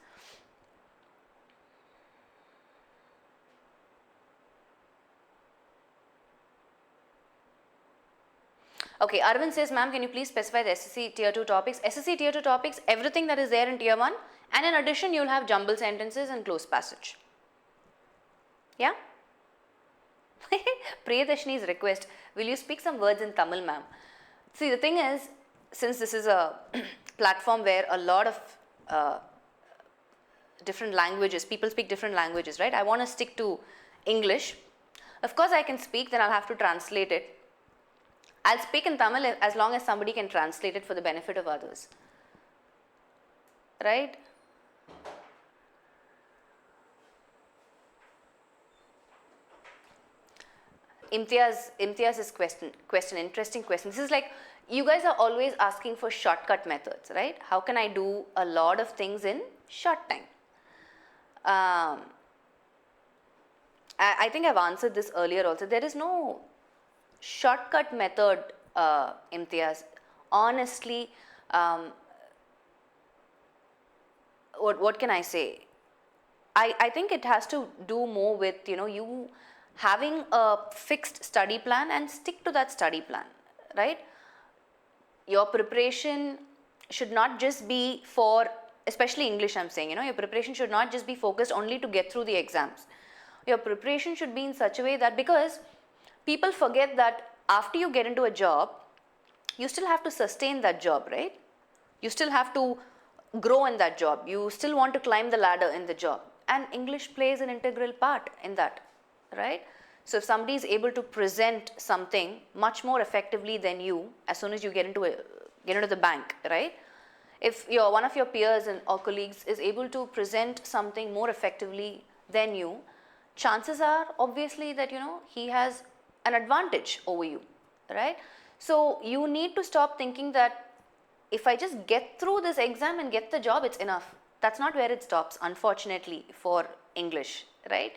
Okay, Arvind says, ma'am, can you please specify the SSC Tier 2 topics? SSC Tier 2 topics, everything that is there in Tier 1, and in addition, you'll have jumble sentences and close passage. Yeah? Priyadashini's request, will you speak some words in Tamil, ma'am? See, the thing is, since this is a platform where a lot of different languages, people speak different languages, right? I want to stick to English. Of course, I can speak, then I'll have to translate it. I'll speak in Tamil as long as somebody can translate it for the benefit of others. Right? Imtiaz's question, interesting question. This is like, you guys are always asking for shortcut methods, right? How can I do a lot of things in short time? I think I've answered this earlier also. There is no shortcut method, Imtiaz. Honestly, what can I say? I think it has to do more with, you having a fixed study plan and stick to that study plan, right? Your preparation should not just be for, especially English I'm saying, your preparation should not just be focused only to get through the exams. Your preparation should be in such a way that, because people forget that after you get into a job, you still have to sustain that job, right? You still have to grow in that job. You still want to climb the ladder in the job. And English plays an integral part in that, right? So if somebody is able to present something much more effectively than you as soon as you get into the bank, right? If one of your peers or colleagues is able to present something more effectively than you, chances are obviously that he has an advantage over you, right? So you need to stop thinking that if I just get through this exam and get the job, it's enough. That's not where it stops, unfortunately, for English, right?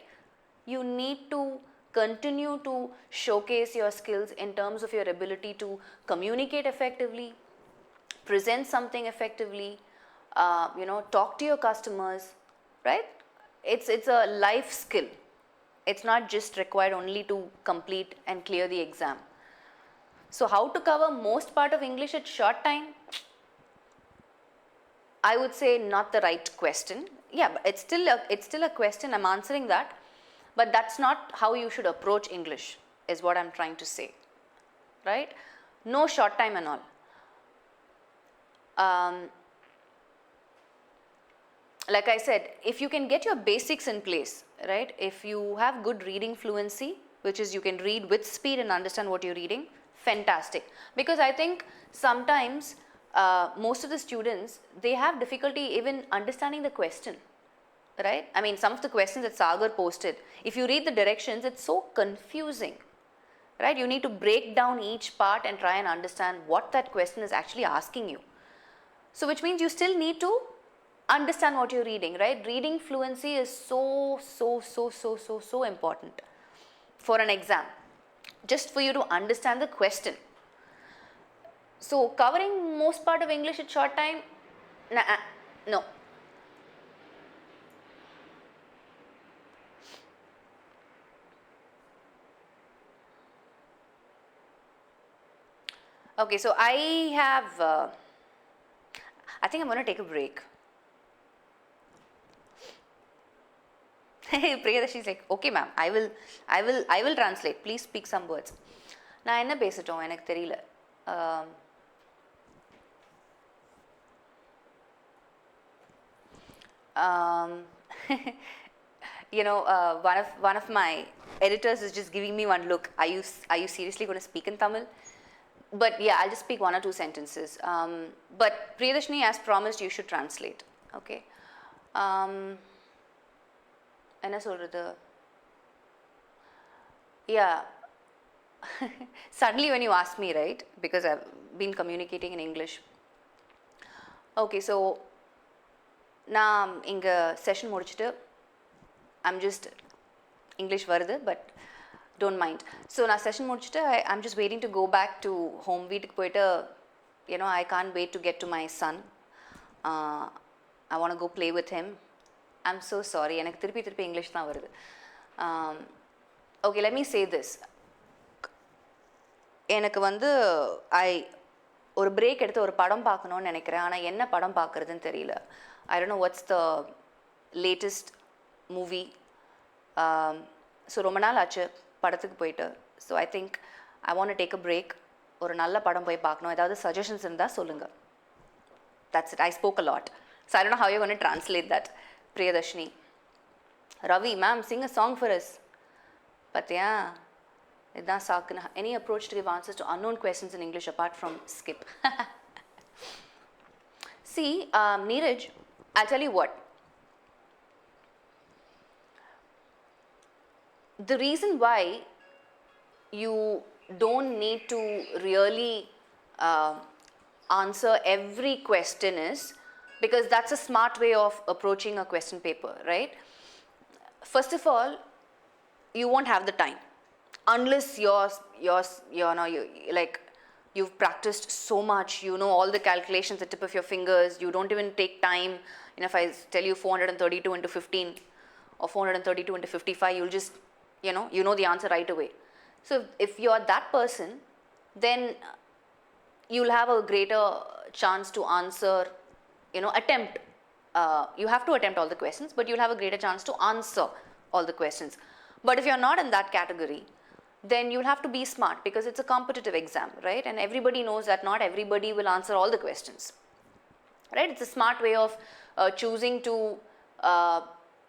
You need to continue to showcase your skills in terms of your ability to communicate effectively, present something effectively, talk to your customers, right? It's a life skill. It's not just required only to complete and clear the exam. So how to cover most part of English at short time? I would say not the right question. Yeah, but it's still a question. I'm answering that, but that's not how you should approach English, is what I'm trying to say, right? No short time and all. Like I said, if you can get your basics in place, right? If you have good reading fluency, which is you can read with speed and understand what you're reading, fantastic. Because I think sometimes most of the students, they have difficulty even understanding the question, right? I mean, some of the questions that Sagar posted, if you read the directions, it's so confusing, right? You need to break down each part and try and understand what that question is actually asking you. So which means you still need to understand what you're reading, right? Reading fluency is so important for an exam, just for you to understand the question. So covering most part of English at short time, no. Okay, so I have, I think I'm going to take a break. Hey, Priyadarshi's like, okay ma'am, I will translate. Please speak some words. நான் என்ன பேசட்டும் எனக்கு தெரியல. One of my editors is just giving me one look. Are you seriously going to speak in Tamil? But yeah, I'll just speak one or two sentences. But Priyadarshini, as promised, you should translate. Okay. என்ன சொல்றது? Yeah. suddenly when you ask me, right, because I've been communicating in English. Okay, so நான் இங்கே session முடிச்சுட்டு I'm just English வருது, but don't mind. So நான் session முடிச்சுட்டு I'm just waiting to go back to home. வீட்டுக்கு போயிட்டு, I can't wait to get to my son. I want to go play with him. I'm so sorry. எனக்கு திருப்பி English தான் வருது. Okay, let me say this. எனக்கு வந்து ஒரு break எடுத்து ஒரு படம் பார்க்கணும்னு நினைக்கிறேன். ஆனால் என்ன படம் பார்க்குறதுன்னு தெரியல. I don't know what's the latest movie. So ரொம்ப நாள் ஆச்சு படத்துக்கு போயிட்டு. So I think I want to take a break. ஒரு நல்ல படம் போய் பார்க்கணும். ஏதாவது சஜஷன்ஸ் இருந்தால் சொல்லுங்கள். That's it. I spoke a lot. So I don't know how you're going to translate that. Priyadarshini. Ravi, ma'am, sing a song for us. Patya. Any approach to give answers to unknown questions in English apart from skip? See, Neeraj, I'll tell you what. The reason why you don't need to really answer every question is because that's a smart way of approaching a question paper, right? First of all, you won't have the time unless you've practiced so much, you know all the calculations at the tip of your fingers. You don't even take time. If I tell you 432 into 15 or 432 into 55, you'll just you know the answer right away. So if you're that person, then you'll have a greater chance to answer, attempt. You have to attempt all the questions, but you'll have a greater chance to answer all the questions. But if you're not in that category, then you'll have to be smart because it's a competitive exam, right? And everybody knows that not everybody will answer all the questions, right? It's a smart way of choosing to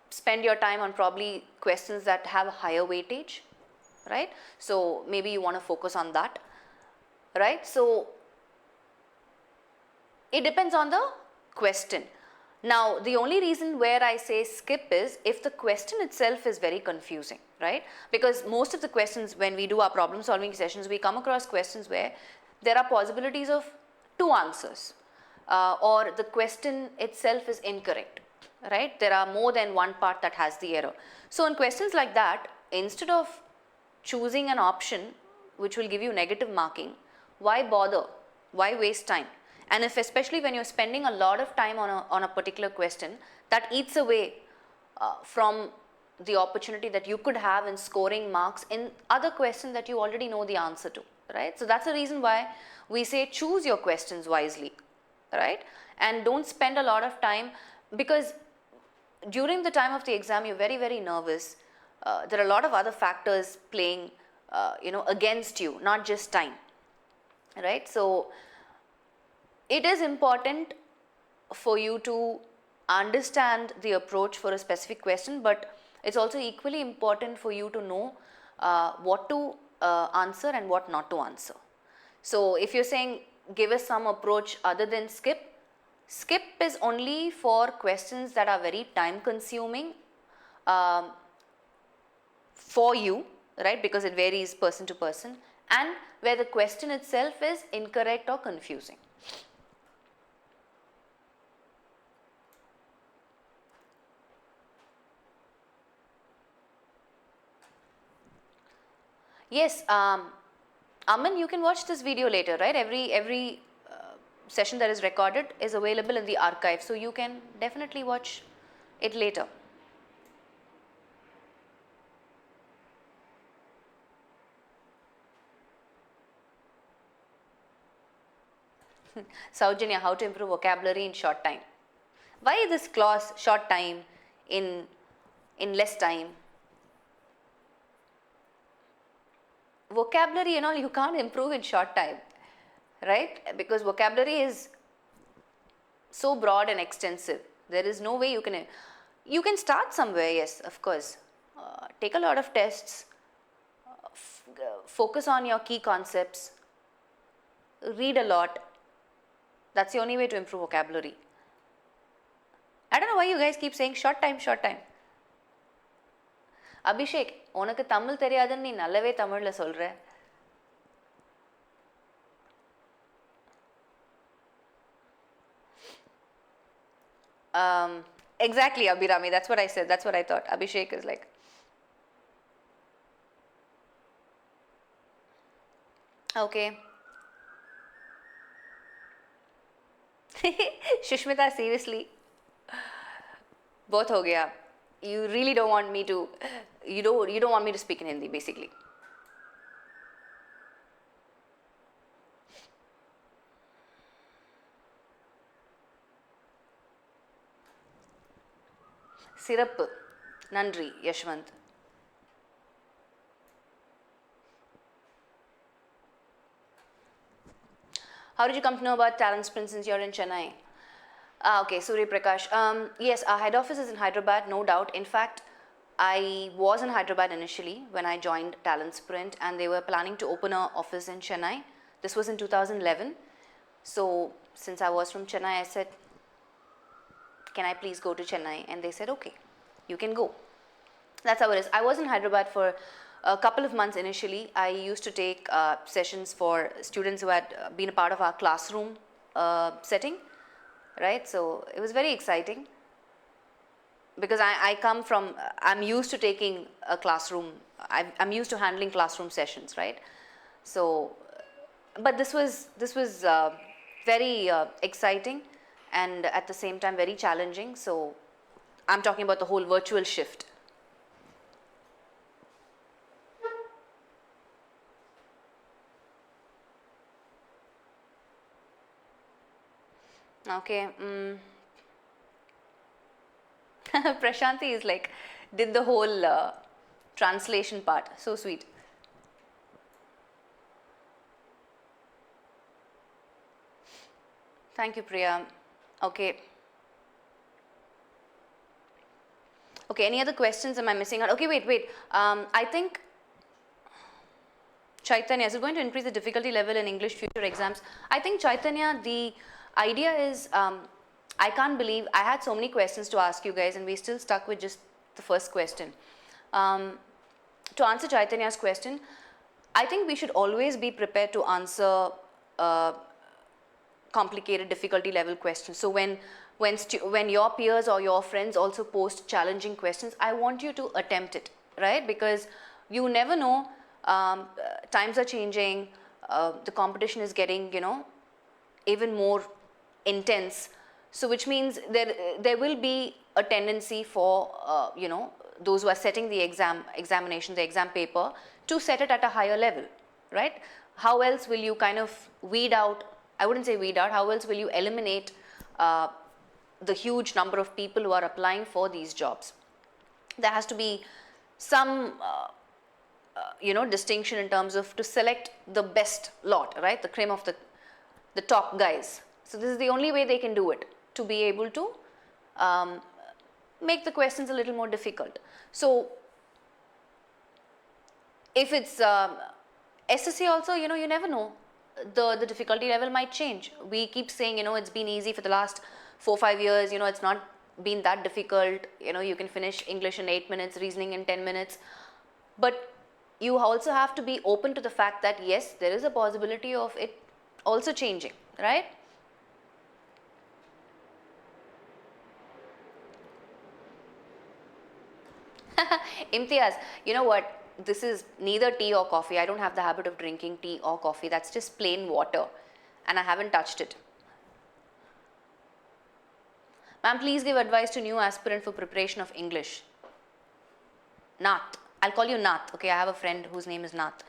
spend your time on probably questions that have a higher weightage, right? So maybe you want to focus on that, right? So it depends on the question. Now, the only reason where I say skip is if the question itself is very confusing, right? Because most of the questions when we do our problem solving sessions, we come across questions where there are possibilities of two answers or the question itself is incorrect, right? There are more than one part that has the error. So in questions like that, instead of choosing an option which will give you negative marking, why bother? Why waste time? And if especially when you're spending a lot of time on a particular question, that eats away from the opportunity that you could have in scoring marks in other questions that you already know the answer to, right? So that's the reason why we say choose your questions wisely, right? And don't spend a lot of time because during the time of the exam you're very, very nervous. There are a lot of other factors playing, against you, not just time, right? So it is important for you to understand the approach for a specific question, but it's also equally important for you to know what to answer and what not to answer. So if you're saying give us some approach other than skip is only for questions that are very time consuming for you, right? Because it varies person to person, and where the question itself is incorrect or confusing. Yes, Aman, you can watch this video later, right? Every session that is recorded is available in the archive, so you can definitely watch it later. Saujanya, how to improve vocabulary in short time? Why this clause short time in less time? Vocabulary and all you can't improve in short time, right? Because vocabulary is so broad and extensive. There is no way you can start somewhere, yes, of course. Take a lot of tests, focus on your key concepts, read a lot. That's the only way to improve vocabulary. I don't know why you guys keep saying short time, short time. Abhishek, உனக்கு தமிழ் தெரியாதுன்னு நீ நல்லாவே தமிழில் சொல்கிற. Exactly, Abhirami. That's what I said. That's what I thought. Abhishek is like. Okay. Shushmita, seriously. Both ho gaya. You really don't want me to. You don't want me to speak in Hindi, basically. Sirappu. Nandri, Yashwant. How did you come to know about Talent Sprint since you're in Chennai? Okay, Surya Prakash. Yes, our head office is in Hyderabad, no doubt. In fact, I was in Hyderabad initially when I joined Talent Sprint, and they were planning to open an office in Chennai. This was in 2011. So, since I was from Chennai, I said, can I please go to Chennai? And they said, okay, you can go. That's how it is. I was in Hyderabad for a couple of months initially. I used to take sessions for students who had been a part of our classroom setting, right? So it was very exciting because I come from, I'm used to taking a classroom, I'm used to handling classroom sessions, right? So, but this was very exciting and at the same time very challenging. So I'm talking about the whole virtual shift. Okay. Prashanti is like, did the whole translation part. So sweet. Thank you, Priya. Okay. Okay, any other questions am I missing out? Okay, wait. I think Chaitanya, is it going to increase the difficulty level in English future exams? I think Chaitanya, the idea is, I can't believe I had so many questions to ask you guys and we still stuck with just the first question. To answer Chaitanya's question, I think we should always be prepared to answer complicated difficulty level questions. So when your peers or your friends also post challenging questions, I want you to attempt it, right? Because you never know, times are changing, the competition is getting, even more intense. So which means there will be a tendency for, those who are setting the examination, the exam paper, to set it at a higher level, right? How else will you kind of weed out, I wouldn't say weed out, how else will you eliminate the huge number of people who are applying for these jobs? There has to be some, distinction in terms of to select the best lot, right? The cream of the top guys. So this is the only way they can do it, to be able to make the questions a little more difficult. So if it's SSC also, you never know. The difficulty level might change. We keep saying, it's been easy for the last 4-5 years, it's not been that difficult, you can finish English in 8 minutes, reasoning in 10 minutes. But you also have to be open to the fact that yes, there is a possibility of it also changing, right? Imtiaz, you know what? This is neither tea or coffee. I don't have the habit of drinking tea or coffee. That's just plain water. And I haven't touched it. Ma'am, please give advice to new aspirant for preparation of English. Nath. I'll call you Nath. Okay, I have a friend whose name is Nath.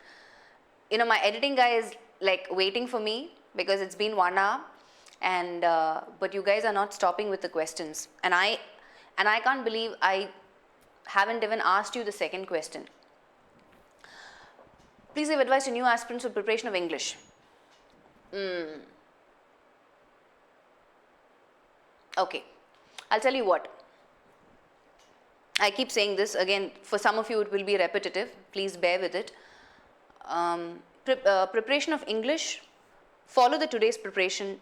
My editing guy is like waiting for me because it's been 1 hour. And but you guys are not stopping with the questions. And I can't believe I haven't even asked you the second question. Please give advice to new aspirants for preparation of English. Okay, I'll tell you what. I keep saying this again, for some of you it will be repetitive, please bear with it. Preparation of English, follow the today's preparation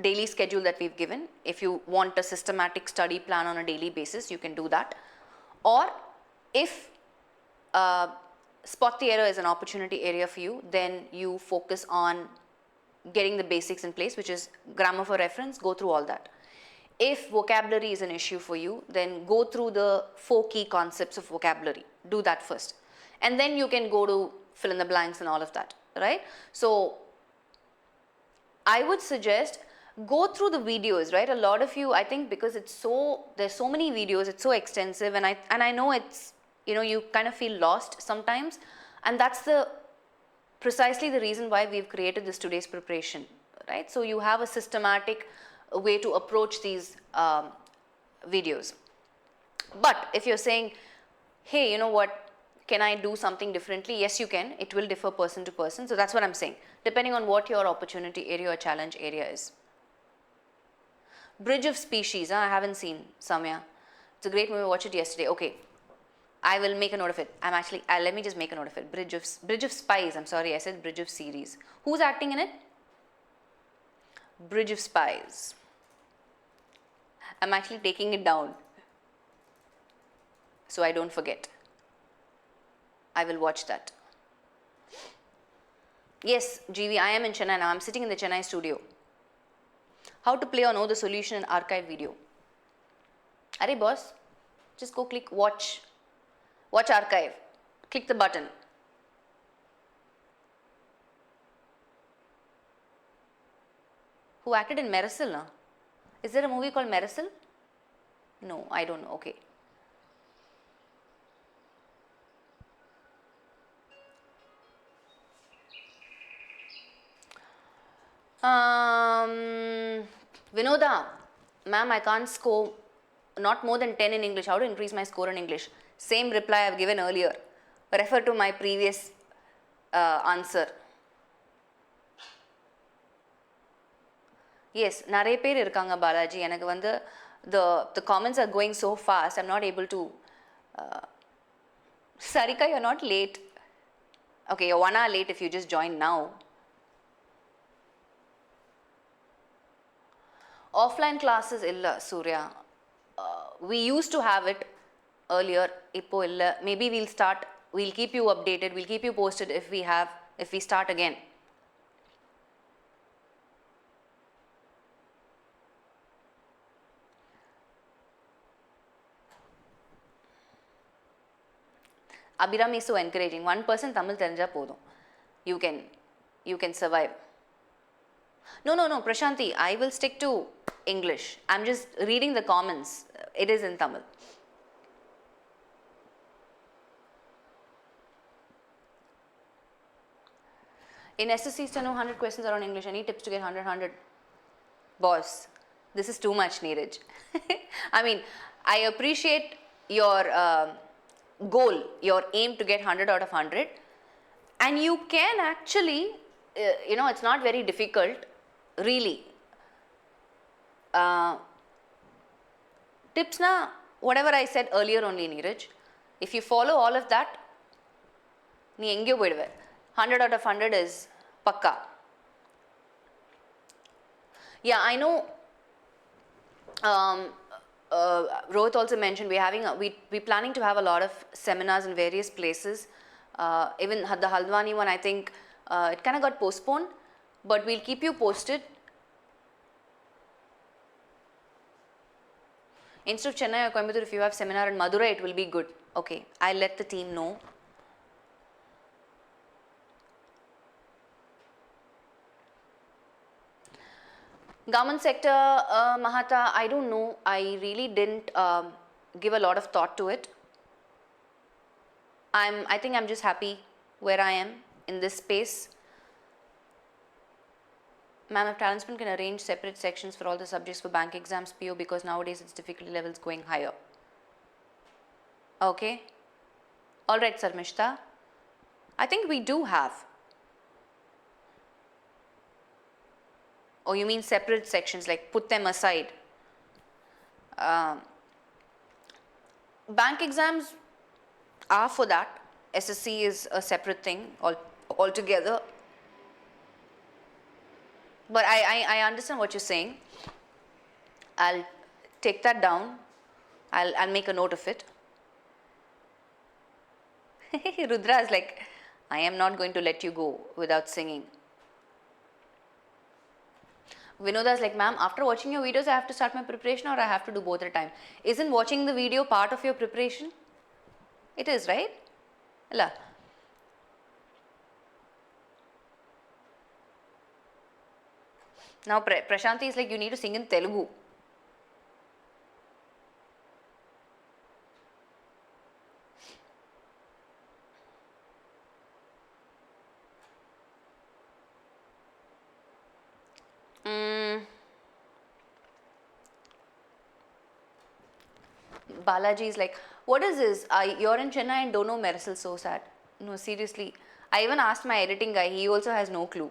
daily schedule that we've given. If you want a systematic study plan on a daily basis, you can do that. Or if spot the error is an opportunity area for you, then you focus on getting the basics in place, which is grammar for reference, go through all that. If vocabulary is an issue for you, then go through the 4 key concepts of vocabulary. Do that first. And then you can go to fill in the blanks and all of that, right? So I would suggest go through the videos, right? A lot of you, I think because there's so many videos, it's so extensive, and I know it's, you kind of feel lost sometimes, and that's precisely the reason why we've created this today's preparation, right? So you have a systematic way to approach these videos. But if you're saying, hey, you know what, can I do something differently? Yes, you can. It will differ person to person. So that's what I'm saying, depending on what your opportunity area or challenge area is. Bridge of Species, I haven't seen, Samya. It's a great movie, I watched it yesterday. Okay, I will make a note of it. Let me just make a note of it. Bridge of Spies, I'm sorry, I said Bridge of Series. Who's acting in it? Bridge of Spies. I'm actually taking it down so I don't forget. I will watch that. Yes, GV, I am in Chennai now. I'm sitting in the Chennai studio. How to play or know the solution in archive video? Arey boss, just go click watch archive. Click the button. Who acted in Marisol? Na? Is there a movie called Marisol? No, I don't know. Okay. Vinoda, ma'am, I can't score not more than 10 in English. How to increase my score in English? Same reply I've given earlier. Refer to my previous answer. Yes, நிறைய பேர் இருக்காங்க பாலாஜி. எனக்கு வந்து the comments are going so fast, I'm not able to. Sarika, you're not late. Okay, you're 1 hour late if you just joined now. Offline classes illa, Surya. We used to have it earlier. Ippo illa. Maybe we'll keep you updated, we'll keep you posted if we start again. Abhiram is so encouraging. 1% Tamil terinja podum. You can survive. No, Prashanti, I will stick to English. I'm just reading the comments. It is in Tamil. In SSC, to know 100 questions are on English. Any tips to get 100? Boss, this is too much, Neeraj. I mean, I appreciate your goal, your aim to get 100 out of 100. And you can actually, it's not very difficult, really. Tips na, whatever I said earlier only, Neeraj. If you follow all of that, nee engyo poiduve. 100 out of 100 is pakka. Yeah, I know. Rohit also mentioned we're planning to have a lot of seminars in various places. Even the Haldwani one, I think it kind of got postponed, but we'll keep you posted. Instead of Chennai or Coimbatore, if you have seminar in Madurai, it will be good. Okay, I'll let the team know. Government sector, Mahata, I don't know. I really didn't give a lot of thought to it. I think I'm just happy where I am in this space. Ma'am, if Talentspin can arrange separate sections for all the subjects for bank exams PO, because nowadays its difficulty levels going higher. Okay. All right, Sarmishta. I think we do have. Oh, you mean separate sections, like put them aside. Bank exams are for that. SSC is a separate thing altogether. But I understand what you're saying. I'll take that down. I'll make a note of it. Rudra is like, I am not going to let you go without singing. Vinoda's like, ma'am, after watching your videos, I have to start my preparation or I have to do both at a time. Isn't watching the video part of your preparation? It is, right? Ella. Now Prashanti is like, you need to sing in Telugu. Balaji is like, what is this? You're in Chennai and don't know Marisol, so sad. No, seriously. I even asked my editing guy, he also has no clue.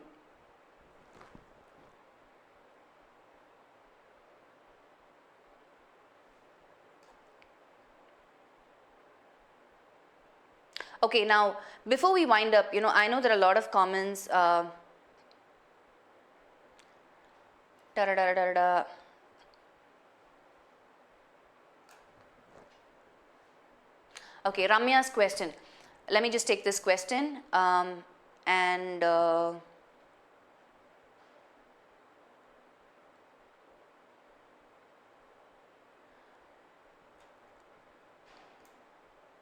Okay, now before we wind up, I know there are a lot of comments. Okay, Ramya's question. Let me just take this question and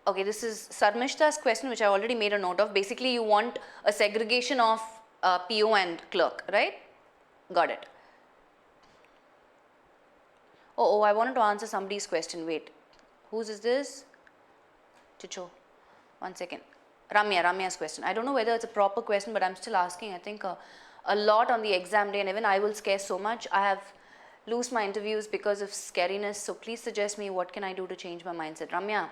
okay, this is Sarmishta's question, which I already made a note of. Basically, you want a segregation of PO and clerk, right? Got it. Oh, I wanted to answer somebody's question. Wait, whose is this? Chicho. 1 second. Ramya's question. I don't know whether it's a proper question, but I'm still asking. I think a lot on the exam day, and even I will scare so much. I have lose my interviews because of scariness. So please suggest me what can I do to change my mindset. Ramya.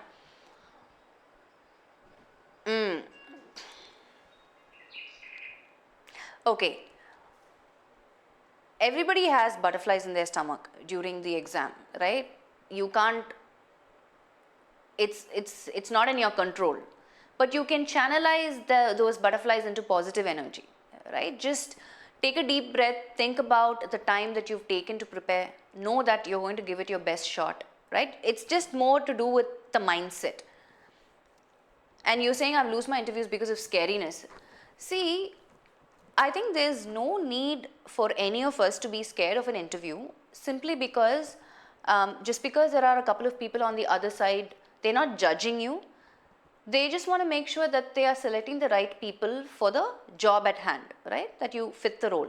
Okay. Everybody has butterflies in their stomach during the exam, right? You can't, it's not in your control, but you can channelize those butterflies into positive energy, right? Just take a deep breath, think about the time that you've taken to prepare, know that you're going to give it your best shot, right? It's just more to do with the mindset. And you're saying I've lost my interviews because of scariness. See, I think there's no need for any of us to be scared of an interview simply because just because there are a couple of people on the other side, they're not judging you. They just want to make sure that they are selecting the right people for the job at hand, right? That you fit the role.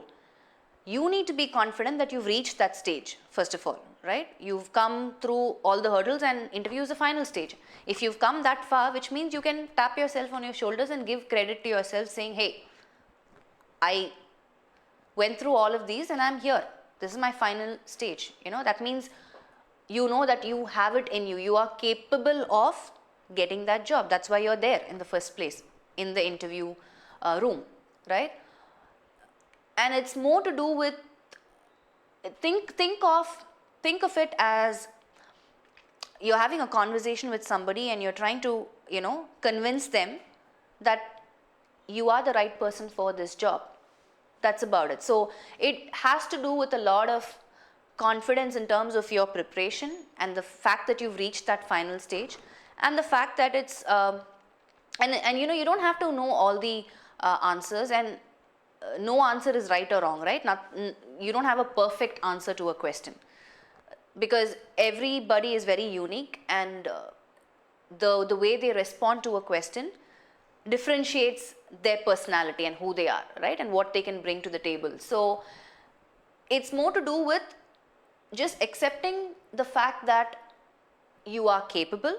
You need to be confident that you've reached that stage, first of all, right? You've come through all the hurdles and interview is the final stage. If you've come that far, which means you can tap yourself on your shoulders and give credit to yourself saying, hey, I went through all of these and I'm here. This is my final stage. That means you know that you have it in you. You are capable of getting that job. That's why you're there in the first place in the interview room, right? And it's more to do with think of it as you're having a conversation with somebody and you're trying to convince them that you are the right person for this job. That's about it. So it has to do with a lot of confidence in terms of your preparation and the fact that you've reached that final stage and the fact that it's and you don't have to know all the answers, and no answer is right or wrong, right? You don't have a perfect answer to a question because everybody is very unique, and the way they respond to a question differentiates their personality and who they are, right? And what they can bring to the table. So it's more to do with just accepting the fact that you are capable,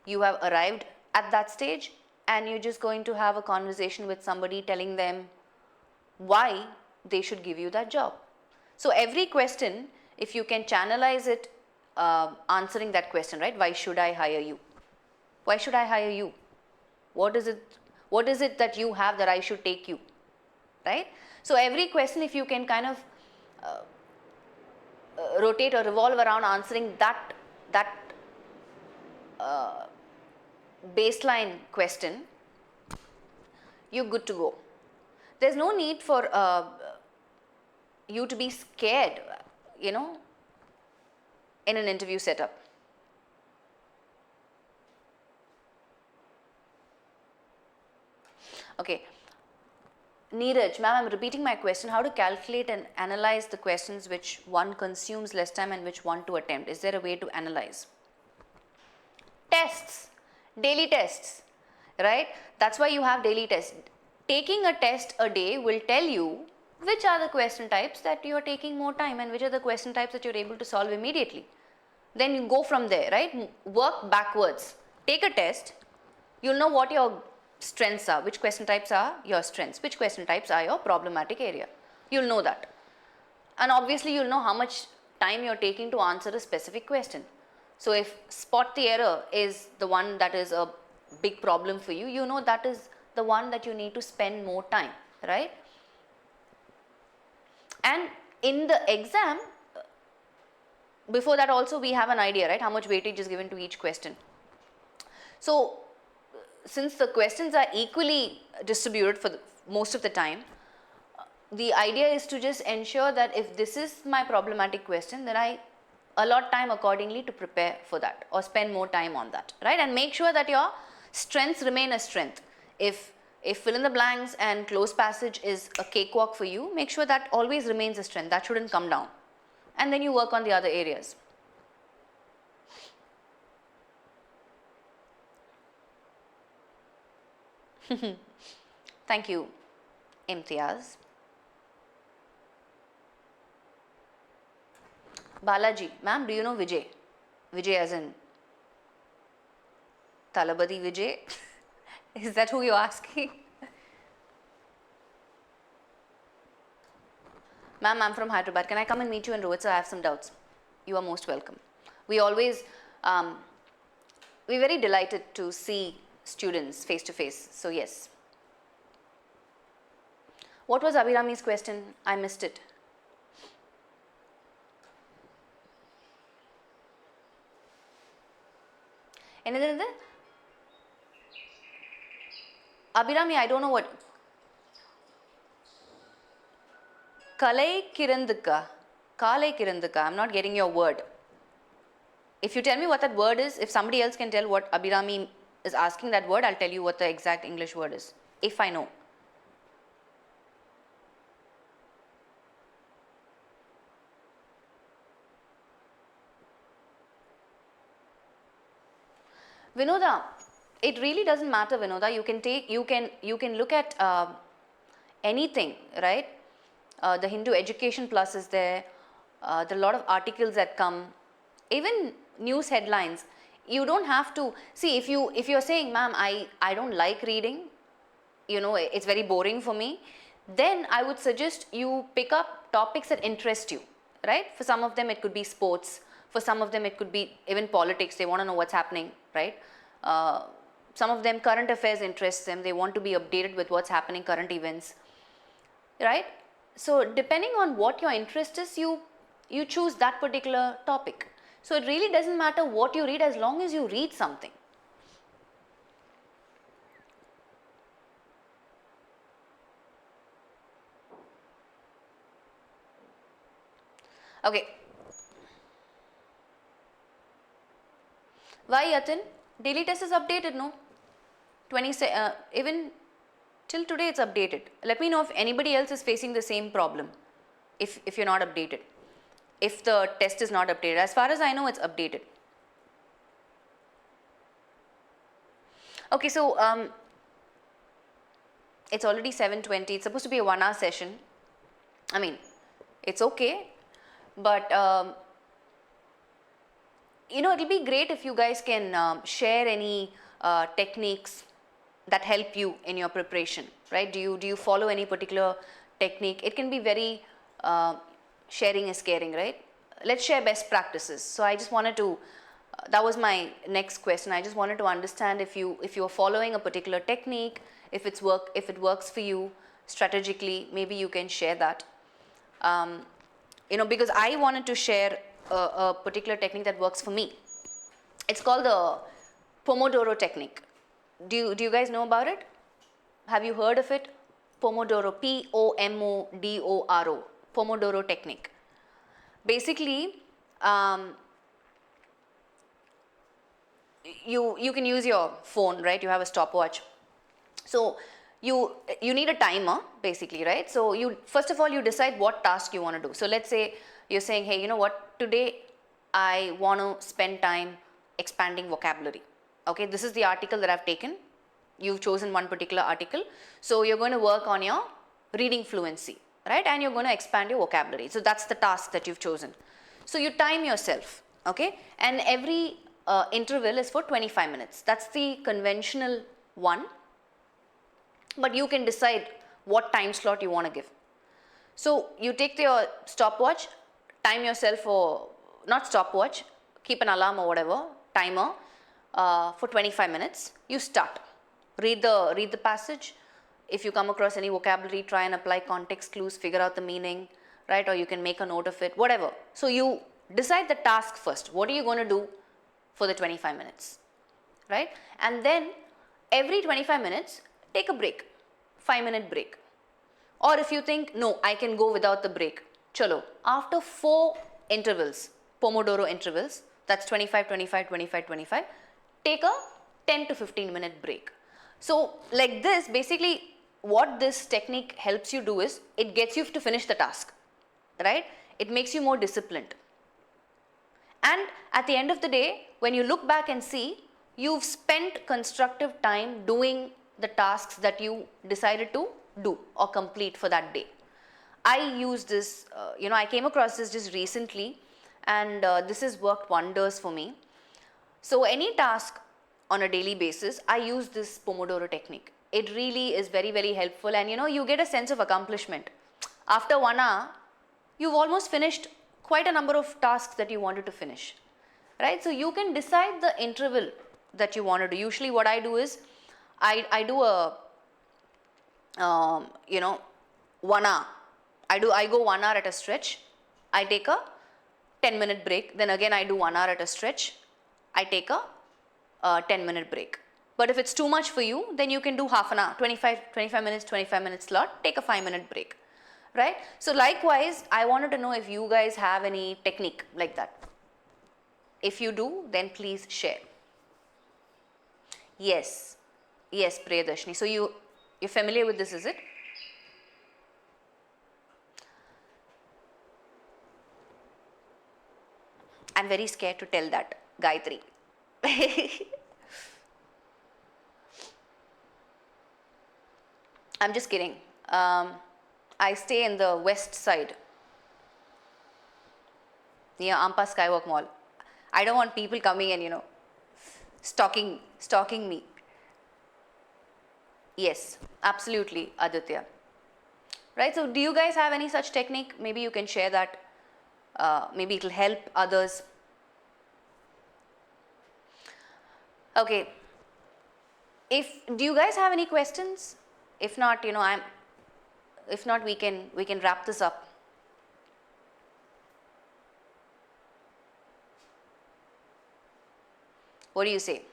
you have arrived at that stage, and you're just going to have a conversation with somebody telling them why they should give you that job. So every question, if you can channelize it, answering that question, right? Why should I hire you? Why should I hire you? What is it that you have that I should take you, right? So every question, if you can kind of rotate or revolve around answering that baseline question, you're good to go. There's no need for you to be scared, in an interview setup. Okay. Neeraj, ma'am, I'm repeating my question. How to calculate and analyze the questions which one consumes less time and which one to attempt? Is there a way to analyze? Tests, daily tests, right? That's why you have daily tests. Taking a test a day will tell you which are the question types that you are taking more time and which are the question types that you're able to solve immediately. Then you go from there, right? Work backwards. Take a test. You'll know what your strengths are, which question types are your strengths, which question types are your problematic area. You'll know that. And obviously you'll know how much time you're taking to answer a specific question. So if spot the error is the one that is a big problem for you, you know that is the one that you need to spend more time, right? And in the exam, before that also we have an idea, right, how much weightage is given to each question. So since the questions are equally distributed for most of the time, the idea is to just ensure that if this is my problematic question, then I allot time accordingly to prepare for that or spend more time on that, right? And make sure that your strengths remain a strength. If fill in the blanks and close passage is a cakewalk for you, make sure that always remains a strength. That shouldn't come down. And then you work on the other areas. Thank you, Imtiaz. Balaji, ma'am, do you know Vijay? Vijay as in Talabadi Vijay? Is that who you're asking? Ma'am, I'm from Hyderabad. Can I come and meet you in Rohit? Sir, I have some doubts. You are most welcome. We always, we're very delighted to see students face to face. So yes. What was Abhirami's question? I missed it. Anything? Abhirami, I don't know what. Kalai Kirandaka. Kalai Kirandaka. I'm not getting your word. If you tell me what that word is, if somebody else can tell what Abhirami is asking that word, I'll tell you what the exact English word is, if I know. Vinoda, it really doesn't matter, Vinoda. You can look at anything, right? The Hindu Education Plus is there. There are a lot of articles that come, even news headlines. You don't have to see if you're saying, ma'am, I don't like reading, it's very boring for me, then I would suggest you pick up topics that interest you, right? For some of them it could be sports, for some of them it could be even politics. They want to know what's happening, right? Some of them current affairs interests them. They want to be updated with what's happening, current events, right? So depending on what your interest is, you choose that particular topic. So it really doesn't matter what you read as long as you read something. Okay. Why, Yatin? Daily test is updated, no? Even till today it's updated. Let me know if anybody else is facing the same problem, if you're not updated. If the test is not updated. As far as I know, it's updated. Okay, so it's already 7:20. It's supposed to be a 1-hour session. I mean, it's okay, but it'll be great if you guys can share any techniques that help you in your preparation, right? Do you follow any particular technique? It can be very sharing is caring, right? Let's share best practices. So I just wanted to, that was my next question. I just wanted to understand if you are following a particular technique, if it works for you strategically, maybe you can share that. Because I wanted to share a particular technique that works for me. It's called the Pomodoro technique. Do you guys know about it? Have you heard of it? Pomodoro, Pomodoro, Pomodoro technique. Basically, you can use your phone, right? You have a stopwatch. So you need a timer basically, right? So you first of all you decide what task you want to do. So let's say you're saying, hey, you know what, today I want to spend time expanding vocabulary. Okay, this is the article that I've taken. You've chosen one particular article, so you're going to work on your reading fluency, right? And you're going to expand your vocabulary. So that's the task that you've chosen. So you time yourself, okay? And every interval is for 25 minutes. That's the conventional one, but you can decide what time slot you want to give. So you take your stopwatch, time yourself for, not stopwatch, keep an alarm or whatever, timer for 25 minutes. You start. Read the passage. If you come across any vocabulary, try and apply context clues, figure out the meaning, right? Or you can make a note of it, whatever. So you decide the task first. What are you going to do for the 25 minutes, right? And then every 25 minutes, take a break, 5-minute break. Or if you think, no, I can go without the break, chalo, after 4 intervals, Pomodoro intervals, that's 25, 25, 25, 25, take a 10 to 15-minute break. So like this, basically what this technique helps you do is, it gets you to finish the task, right? It makes you more disciplined. And at the end of the day, when you look back and see, you've spent constructive time doing the tasks that you decided to do or complete for that day. I use this, I came across this just recently, and this has worked wonders for me. So any task on a daily basis, I use this Pomodoro technique. It really is very, very helpful, and you get a sense of accomplishment. After 1 hour, you've almost finished quite a number of tasks that you wanted to finish, right? So you can decide the interval that you want to do. Usually what I do is, I do a, 1 hour. I go 1 hour at a stretch. I take a 10-minute break. Then again I do 1 hour at a stretch. I take a 10-minute break. But if it's too much for you, then you can do half an hour, 25 minutes slot, take a 5-minute break, right? So likewise, I wanted to know if you guys have any technique like that. If you do, then please share. Yes, Priyadarshini. So you're familiar with this, is it? I'm very scared to tell that, Gayatri. I'm just kidding. I stay in the west side, near Ampa Skywalk Mall. I don't want people coming and, stalking me. Yes, absolutely, Aditya. Right, so do you guys have any such technique? Maybe you can share that. Maybe it'll help others. Okay. Do you guys have any questions? If not, if not, we can wrap this up. What do you say?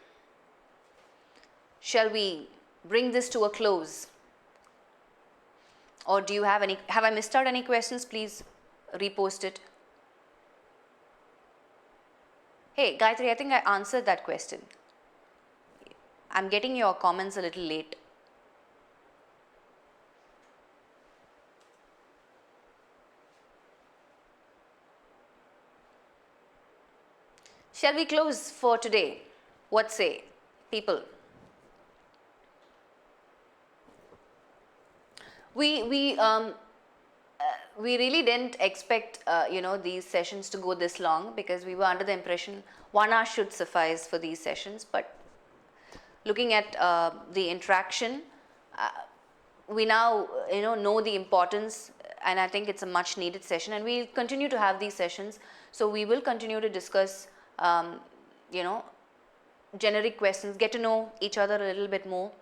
Shall we bring this to a close? Or do you have I missed out any questions? Please repost it. Hey, Gayatri, I think I answered that question. I'm getting your comments a little late. Shall we close for today? What say, people? We really didn't expect these sessions to go this long, because we were under the impression 1 hour should suffice for these sessions. But looking at the interaction, we now know the importance, and I think it's a much needed session, and we'll continue to have these sessions. So we will continue to discuss generic questions, get to know each other a little bit more.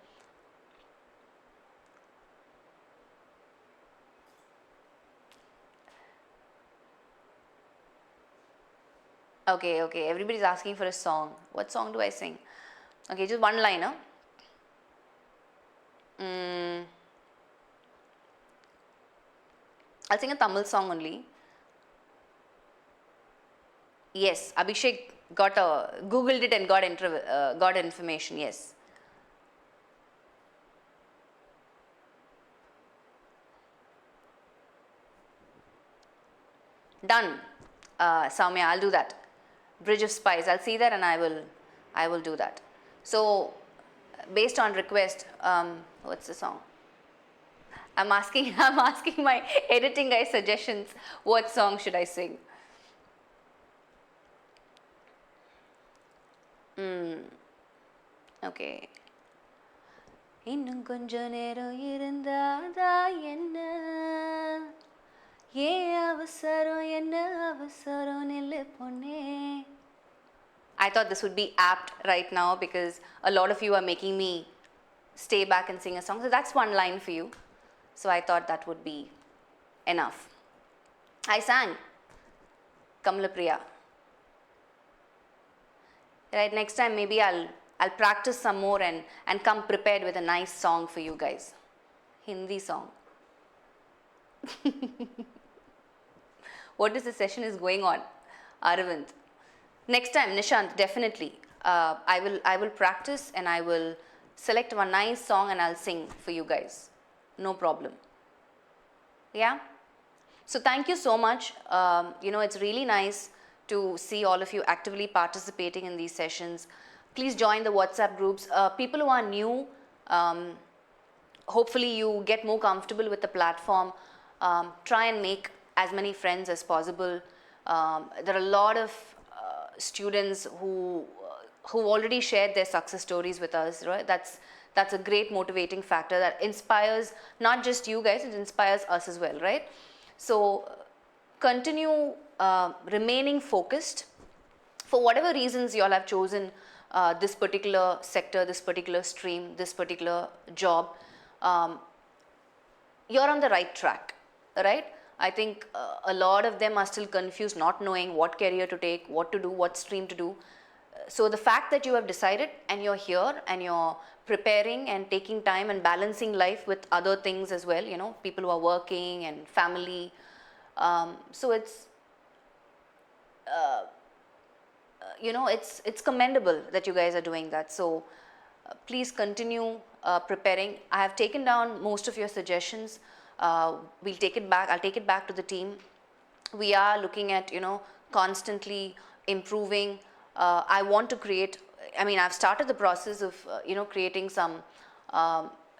Okay, everybody's asking for a song. What song do I sing? Okay, just one liner. I'll sing a Tamil song only. Yes, Abhishek Googled it and got information, yes. Done. Soumya, I'll do that. Bridge of Spies, I'll see that and I will do that. So based on request, what's the song? I'm asking my editing guys suggestions. What song should I sing? Okay. இன்னும் கொஞ்ச நேரம் இருந்தாதா என்ன ஏன் அவசரம் என்ன அவசரம் நில்லு பொண்ணே. I thought this would be apt right now because a lot of you are making me stay back and sing a song. So that's one line for you. So I thought that would be enough. I sang Kamala Priya. Right, next time maybe I'll practice some more and come prepared with a nice song for you guys. Hindi song. What is the session is going on? Aravind. Next time, Nishant, definitely. I will practice and I will select one nice song and I'll sing for you guys. No problem. Yeah? So thank you so much. It's really nice to see all of you actively participating in these sessions. Please join the WhatsApp groups. People who are new, hopefully you get more comfortable with the platform. Try and make as many friends as possible. There are a lot of students who already shared their success stories with us, right? That's a great motivating factor that inspires not just you guys, it inspires us as well, right? So continue remaining focused. For whatever reasons you all have chosen this particular sector, this particular stream, this particular job, you're on the right track, right? I think a lot of them are still confused, not knowing what career to take, what to do, what stream to do. So the fact that you have decided and you're here and you're preparing and taking time and balancing life with other things as well, people who are working and family. So it's commendable that you guys are doing that. So please continue preparing. I have taken down most of your suggestions. We'll take it back. I'll take it back to the team. We are looking at, constantly improving. I want to create, I've started the process of, creating some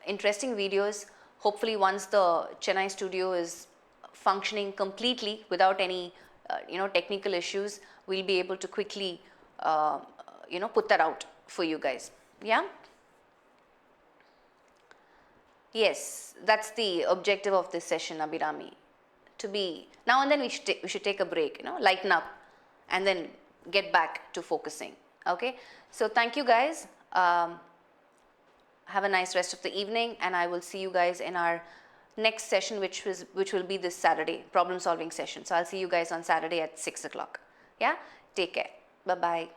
interesting videos. Hopefully once the Chennai studio is functioning completely without any, technical issues, we'll be able to quickly, put that out for you guys. Yeah? Yes, that's the objective of this session, Abhirami. To be, now and then we should take a break, lighten up and then get back to focusing. Okay, so thank you guys. Have a nice rest of the evening and I will see you guys in our next session which will be this Saturday, problem solving session. So I'll see you guys on Saturday at 6 o'clock. Yeah, take care. Bye bye.